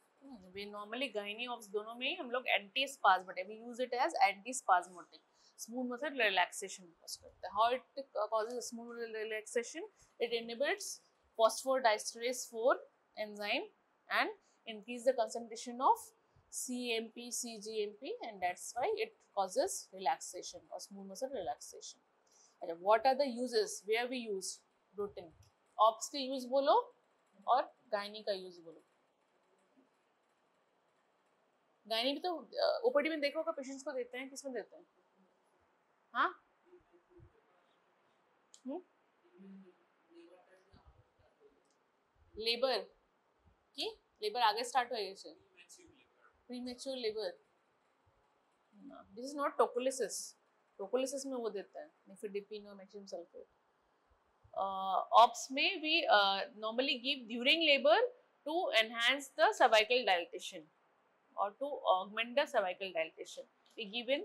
S1: We normally gynae of दोनों में ही हम लोग anti spasmodic, we use it as anti spasmodic. Smooth muscle relaxation cause करता है. How it causes smooth relaxation? It inhibits phosphodiesterase 4 enzyme and increase the concentration of CMP, CGMP, and that's why it causes relaxation or smooth muscle relaxation. Okay, what are the uses? Where we use rotin? Ops का use बोलो और gynae का use बोलो. gynae भी तो OPD में देखो का पेशेंट्स को देते हैं, किस में देते हैं? हाँ, लेबर की लेबर आगे स्टार्ट हो गई है. Premature labour. This is not tocolysis. Tocolysis में वो देता है निफेडिपिन और मैग्नीशियम सल्फेट. ऑप्स में we normally give during labour to enhance the cervical dilatation or to augment the cervical dilatation. We give in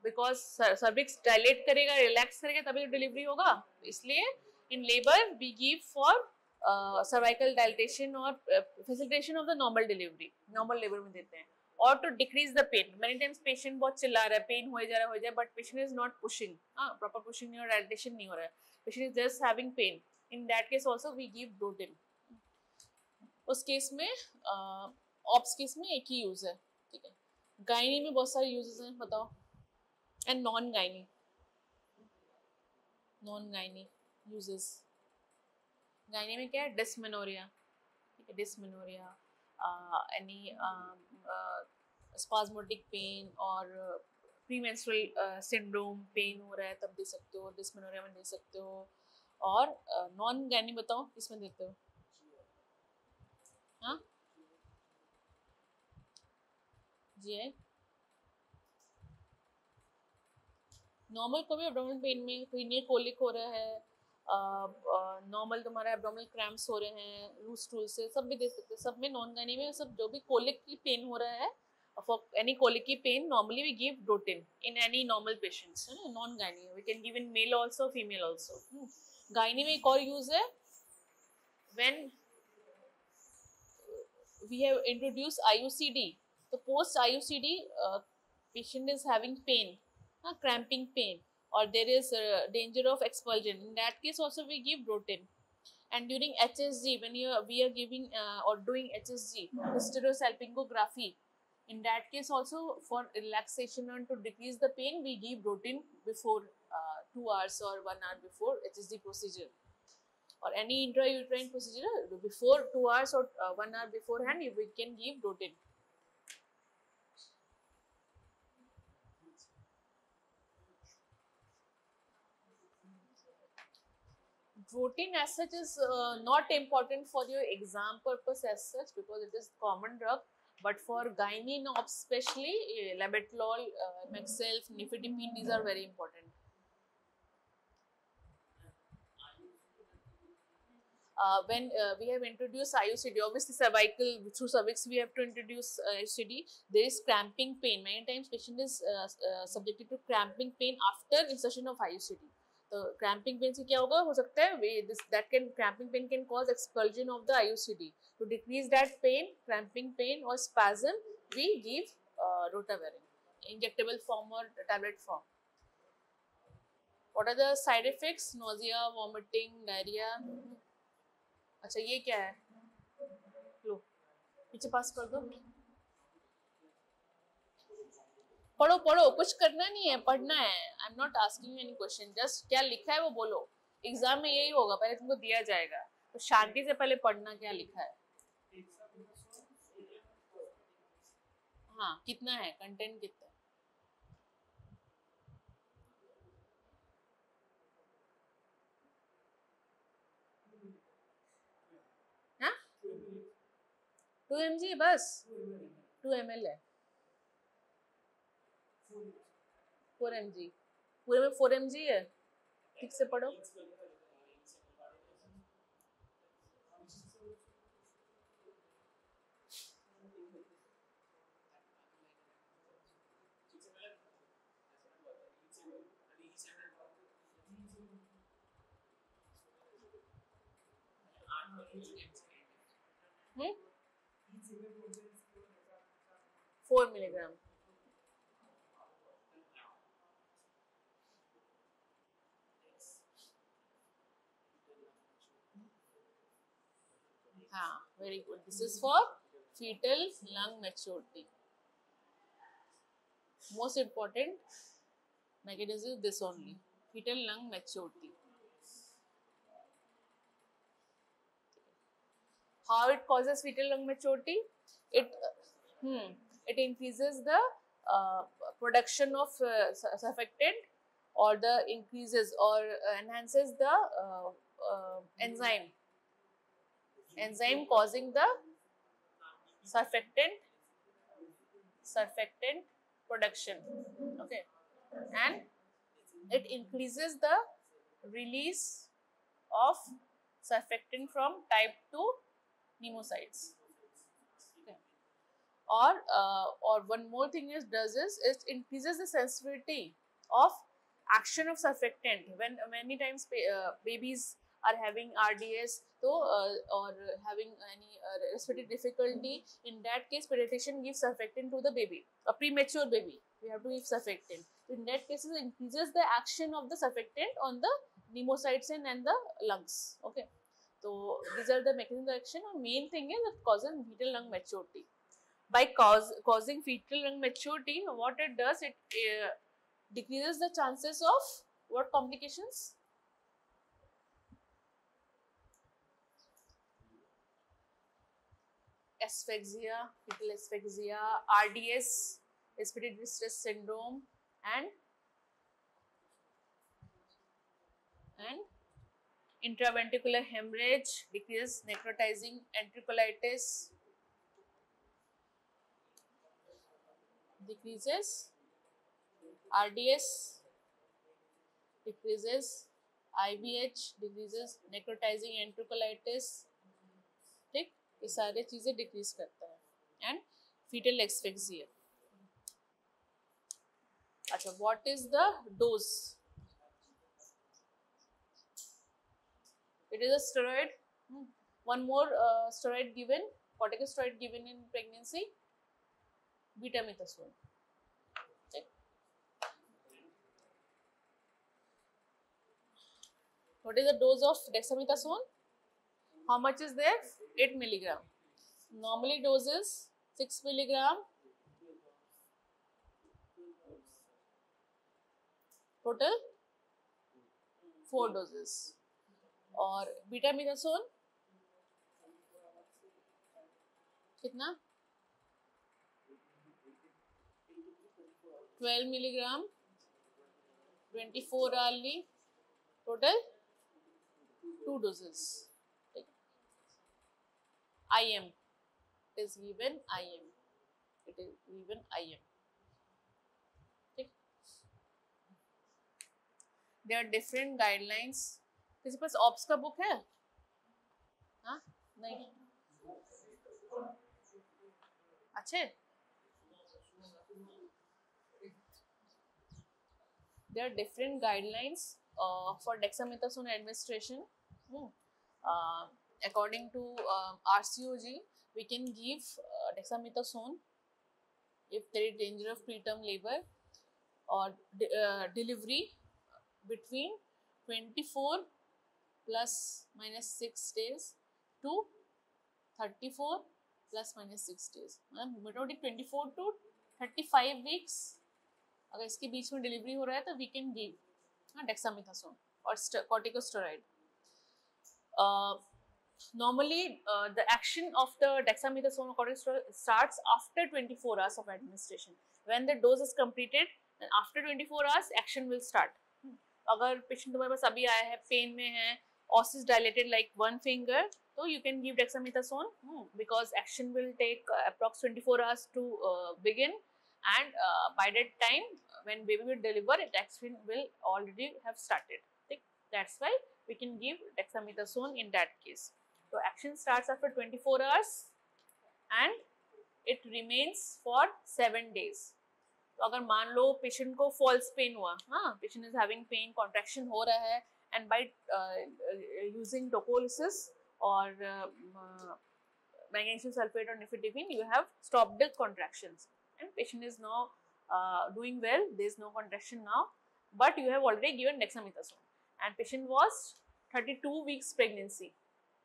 S1: because cervix dilate करेगा, relax करेगा, तभी तो डिलीवरी होगा. इसलिए in labor we give for cervical dilatation or facilitation of the normal delivery. Normal labor में देते हैं. Or to decrease the pain. Many times patient बहुत चिल्ला रहा है, pain हो जा रहा है, but patient is not pushing. Proper pushing नहीं हो रहा है, dilatation नहीं हो रहा है. Patient is just having pain. In that case also we give Dotin. उस केस में ऑप्स केस में एक ही यूज है, ठीक है. गायनी में बहुत सारे यूजेस हैं, बताओ. And non gynae uses. Gynae में क्या है? डिस्मेनोरिया, ठीक है. डिस्मेनोरिया, एनी स्पाज्मोटिक पेन और प्रीमेंस्ट्रुअल सिंड्रोम पेन हो रहा है तब दे सकते हो. डिस्मेनोरिया में दे सकते हो. और नॉन गायनी बताओ किसमें देते हो? हाँ, जी है. नॉर्मल को भी एब्डोमिनल पेन में क्रीनियल कोलिक हो रहा है, नॉर्मल तुम्हारा एब्डोमिनल क्रैम्प्स हो रहे हैं, लूज स्टूल से, सब भी दे सकते हैं. सब में नॉन गायनी में सब जो भी कोलिक की पेन हो रहा है, for any colicky pain normally we give drotin in any normal patients. Non gynae we can give in male also, female also. Gynae में एक और यूज है, when we have introduced IUCD. So post IUCD patient is having pain, cramping pain, or there is danger of expulsion. In that case also we give Dotin. And during HSG, when we are giving or doing HSG, hysterosalpingography, in that case also for relaxation and to decrease the pain we give Dotin before 2 hours or 1 hour before HSG procedure. Or any intrauterine procedure before 2 hours or 1 hour beforehand, we can give Dotin. Protein as such is not important for your exam purpose as such because it is common drug. But for gynae obs especially, labetalol, Mexelf, nifedipine, these are very important. When we have introduced IUCD, obviously cervical, through cervix we have to introduce IUCD. There is cramping pain. Many times patient is subjected to cramping pain after insertion of IUCD. तो cramping pain से क्या होगा हो सकता है cramping pain can cause expulsion of the IUCD. To decrease that pain, cramping pain or spasm, we give rotavirine, injectable form or tablet form. What are the side effects? Nausea, vomiting, diarrhea. अच्छा ये क्या है? लो पीछे पास कर दो. पढ़ो पढ़ो, कुछ करना नहीं है, पढ़ना है. I am not asking any question, just क्या लिखा है वो बोलो. एग्जाम में यही होगा, पहले तुमको दिया जाएगा तो शांति से पहले पढ़ना क्या लिखा है. हाँ कितना है, कंटेंट कितना है. हाँ 2 mg बस, 2 ml है. 4 mg, पूरे में 4 mg है. ठीक से पढ़ो. Hmm? 4 milligram. हाँ, very good. This is for fetal lung maturity. Most important mechanism is this only, fetal lung maturity. How it causes fetal lung maturity? It increases the production of surfactant, or the increases or enhances the enzyme causing the surfactant production. Okay, and it increases the release of surfactant from type 2 pneumocytes. Okay. Or one more thing it does is it increases the sensitivity of action of surfactant. When many times babies are having RDS or having any respiratory difficulty, in that case pediatrician gives surfactant to the baby, a premature baby. We have to give surfactant. In that case, it increases the action of the surfactant on the pneumocytes and the lungs. Okay. So these are the mechanisms of action. And main thing is it causes fetal lung maturity. By causing fetal lung maturity, what it does, it decreases the chances of what complications? Asphyxia, fetal asphyxia, RDS, respiratory distress syndrome, and intraventricular hemorrhage, decreases necrotizing enterocolitis, decreases RDS, decreases IVH, decreases necrotizing enterocolitis. ठीक, ये सारे चीजें decrease करता है. And fetal asphyxia. अच्छा, what is the dose? It is a steroid. One more steroid given, corticosteroid given in pregnancy, betamethasone. Okay. What is the dose of dexamethasone? How much is there? 8 milligram. Normally dose is 6 milligram. Total 4 doses. और betamethasone कितना? 12 milligram, 24 hourly, total 2 doses. IM, it is given IM, it is given IM. There are different guidelines. किसी पास ops का book है? हाँ नहीं अच्छे. There are different guidelines for dexamethasone administration. According to RCOG, we can give dexamethasone if there is danger of preterm labor or delivery between 24 plus minus 6 days to 34 plus minus 6 days. मतलब 24 to 35 weeks. अगर इसके बीच में delivery हो रहा है तो we can give dexamethasone और corticosteroid. Normally the action of the dexamethasone or corticosteroid starts after 24 hours of administration. When the dose is completed, and after 24 hours action will start. अगर patient तुम्हारे पास अभी आया है, पेन में है, ossis dilated like one finger, so you can give dexamethasone because action will take approx 24 hours to begin, and by that time when baby will deliver, action will already have started. That's why we can give dexamethasone in that case. So action starts after 24 hours and it remains for 7 days. तो अगर मान लो patient को false pain हुआ, हाँ, patient is having pain, contraction हो रहा है, एंड बाय यूजिंग टोकोलिसिस और magnesium sulfate or nifedipine, you have stopped the contractions, and patient is now doing well. There is no contraction now, but you have already given dexamethasone, and patient was 32 weeks pregnancy,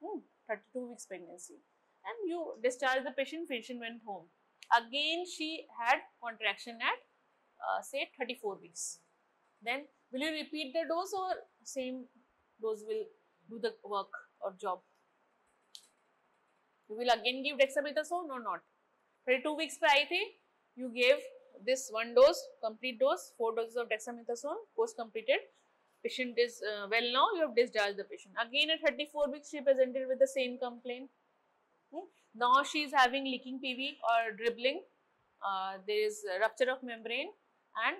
S1: 32 weeks pregnancy, and you discharged the patient. Patient went home. Again, she had contraction at say 34 weeks. Then will you repeat the dose or same dose will do the work or job? You will again give dexamethasone or not? 32 weeks पे आई थी, you gave this one dose, complete dose, 4 doses of dexamethasone, course completed. Patient is well now, you have discharged the patient. Again at 34 weeks, she presented with the same complaint. Now she is having leaking PV or dribbling. There is rupture of membrane, and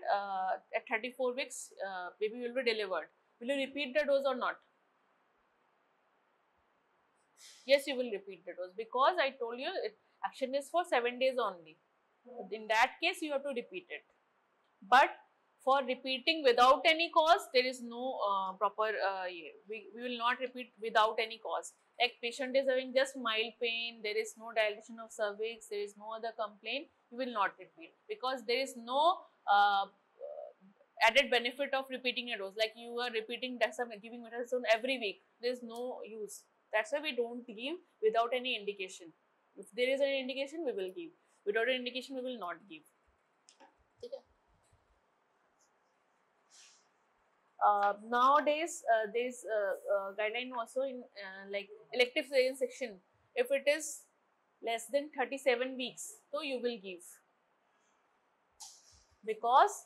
S1: at 34 weeks, baby will be delivered. Will you repeat the dose or not? Yes, you will repeat the dose because I told you action is for 7 days only. In that case, you have to repeat it. But for repeating without any cause, there is no proper, we will not repeat without any cause. Like patient is having just mild pain, there is no dilatation of cervix, there is no other complaint, you will not repeat because there is no added benefit of repeating a dose. Like you are repeating giving dexamethasone every week, there is no use. That's why we don't give without any indication. If there is an indication, we will give. Without an indication, we will not give. Okay. Nowadays, there is guideline also in like elective cesarean section. If it is less than 37 weeks, so you will give because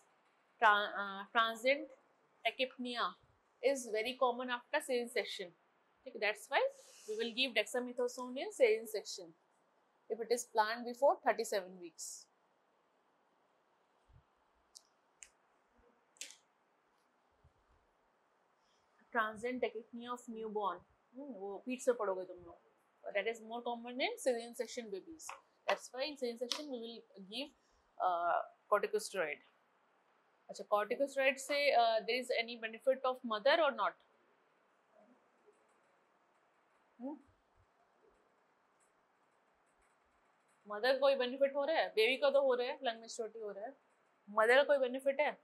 S1: transient tachypnea is very common after cesarean section. Okay, that's why we will give dexamethasone in cesarean section if it is planned before 37 weeks. Transient tachypnea of newborn, वो पीठ से पढ़ोगे तुम लोग. That is more common in cesarean section babies. That's why in cesarean section we will give corticosteroid. अच्छा, corticosteroid से there is any benefit of mother or not? Mother कोई benefit हो रहा है? बेबी का तो हो रहा है, लंग में स्टोटी हो रहा है. मदर का कोई बेनिफिट है?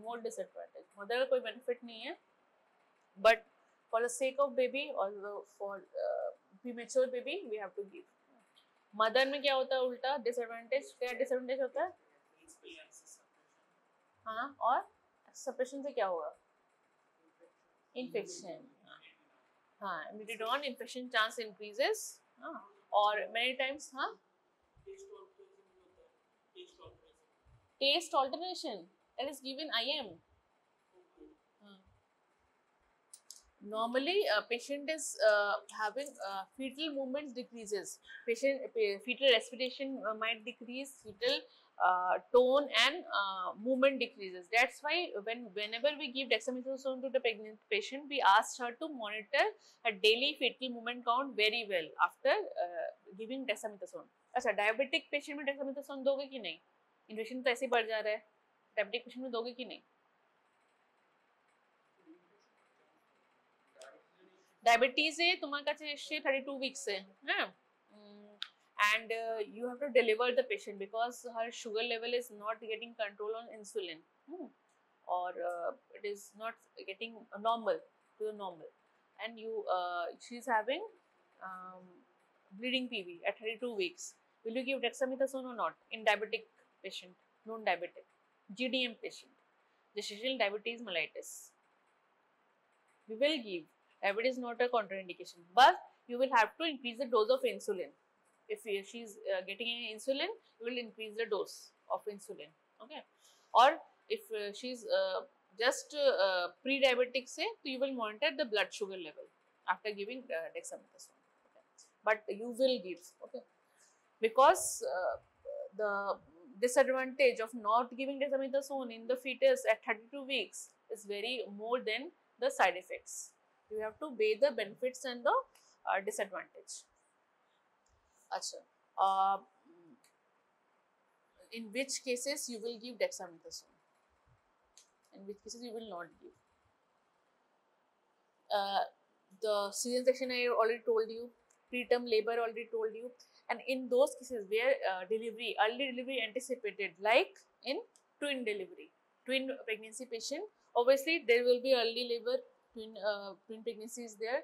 S1: more disadvantage. मदर का कोई बेनिफिट नहीं है, but for the sake of baby or for premature baby we have to give. Mother में क्या होता है उल्टा डिसएडवांटेज? क्या डिसएडवांटेज होता है? हाँ, और सप्रेशन से क्या होगा? इन्फेक्शन. हाँ, immediate on infection chance increases. और many times Taste alternation, that is given IM. Normally, patient is having fetal movements decreases. Fetal respiration might decrease, fetal tone and movement decreases. That's why whenever we give dexamethasone to the pregnant patient, we ask her to monitor her daily fetal movement count very well after giving dexamethasone. अच्छा, diabetic patient में dexamethasone दोगे कि नहीं? Infection तो ऐसे ही बढ़ जा रहा है, डायबिटिक पेशेंट में दोगे कि नहीं? डायबिटीज है तुम्हारे काছে 32 weeks है and you have to deliver the patient because her sugar level is not getting control on insulin or it is not getting normal to the normal, and she's having bleeding PV at 32 weeks. Will you give dexamethasone or not in diabetic patient, non-diabetic, GDM patient, gestational diabetes mellitus? We will give. Diabetes is not a contraindication, but you will have to increase the dose of insulin. If she's getting any insulin, you will increase the dose of insulin. Okay, or if she's just pre-diabetic, say, so you will monitor the blood sugar level after giving dexamethasone. Okay. But you will give, okay, because the disadvantage of not giving dexamethasone in the fetus at 32 weeks is very more than the side effects. You have to weigh the benefits and the disadvantage. Achha, in which cases you will give dexamethasone? In which cases you will not give? The cesarean section I already told you, preterm labor already told you, and in those cases where early delivery anticipated, like in twin delivery, twin pregnancy patient, obviously there will be early labor. Twin pregnancy is there.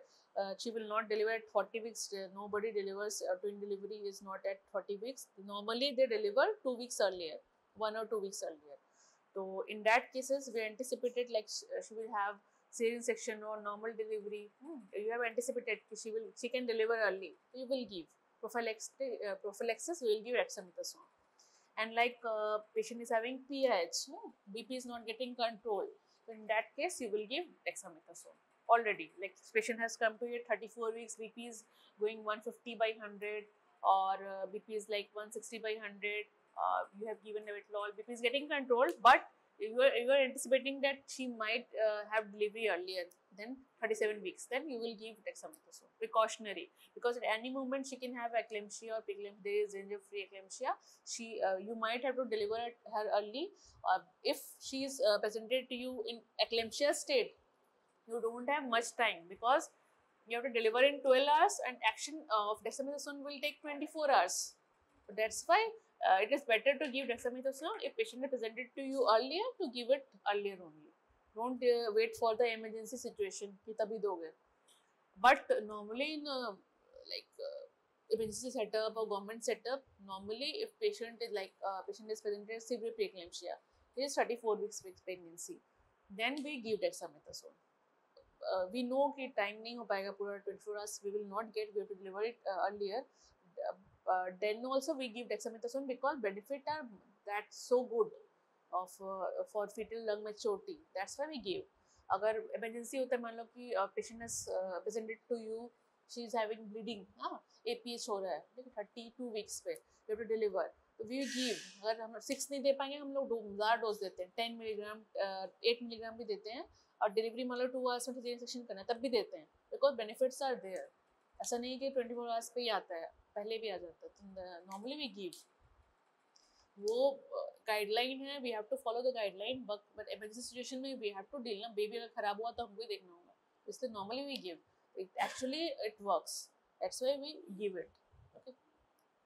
S1: She will not deliver at 40 weeks. Nobody delivers twin delivery is not at 40 weeks. Normally they deliver 2 weeks earlier, 1 or 2 weeks earlier. So in that cases we anticipated like she will have cesarean section or normal delivery. You have anticipated she can deliver early. So you will give prophylaxis. You will give dexamethasone. And like patient is having PH, BP is not getting controlled. So in that case, you will give dexamethasone already. Like patient has come to you at 34 weeks, BP is going 150 by 100 or BP is like 160 by 100. You have given Nevitlol, BP is getting controlled, but you are anticipating that she might have delivery earlier than 37 weeks. Then you will give dexamethasone, precautionary, because at any moment she can have eclampsia or preeclampsia. There is danger-free eclampsia. You might have to deliver her early. If she is presented to you in eclampsia state, you don't have much time because you have to deliver in 12 hours and action of dexamethasone will take 24 hours. So that's why it is better to give dexamethasone if patient is presented to you earlier, to give it earlier only. Don't wait for the emergency situation कि तभी दोगे. But normally in emergency setup or government setup, normally if patient is patient is presented severe preeclampsia, it is 34 weeks pregnancy, then we give dexamethasone. We know कि time नहीं हो पाएगा पूरा 24 hours, we will not get, we have to deliver it earlier. Then also we give dexamethasone because benefit are that so good of for fetal lung maturity. That's why we give. अगर emergency होता है, मान लो कि patient is presented to you, she is having bleeding, APH हो रहा है, 32 weeks पे, you have to deliver, तो we give. अगर हम 6 नहीं दे पाएंगे, हम लोग ज़्यादा डोज देते हैं, 10 मिलीग्राम 8 मिलीग्राम भी देते हैं, और डिलीवरी मान लो 2 hours में cesarean section करना है तब भी देते हैं, बिकॉज बेनिफिट्स आर देयर. ऐसा नहीं कि 24 hours पे ही आता है, पहले भी आ जाता है. तो नॉर्मली वी गिव, वो गाइडलाइन है, we have to follow the guideline. But emergency situation में वी हैव टू डील ना, बेबी अगर खराब हुआ तो हमको ही देखना होगा, इसलिए normally we give. Actually it works, that's why we give it.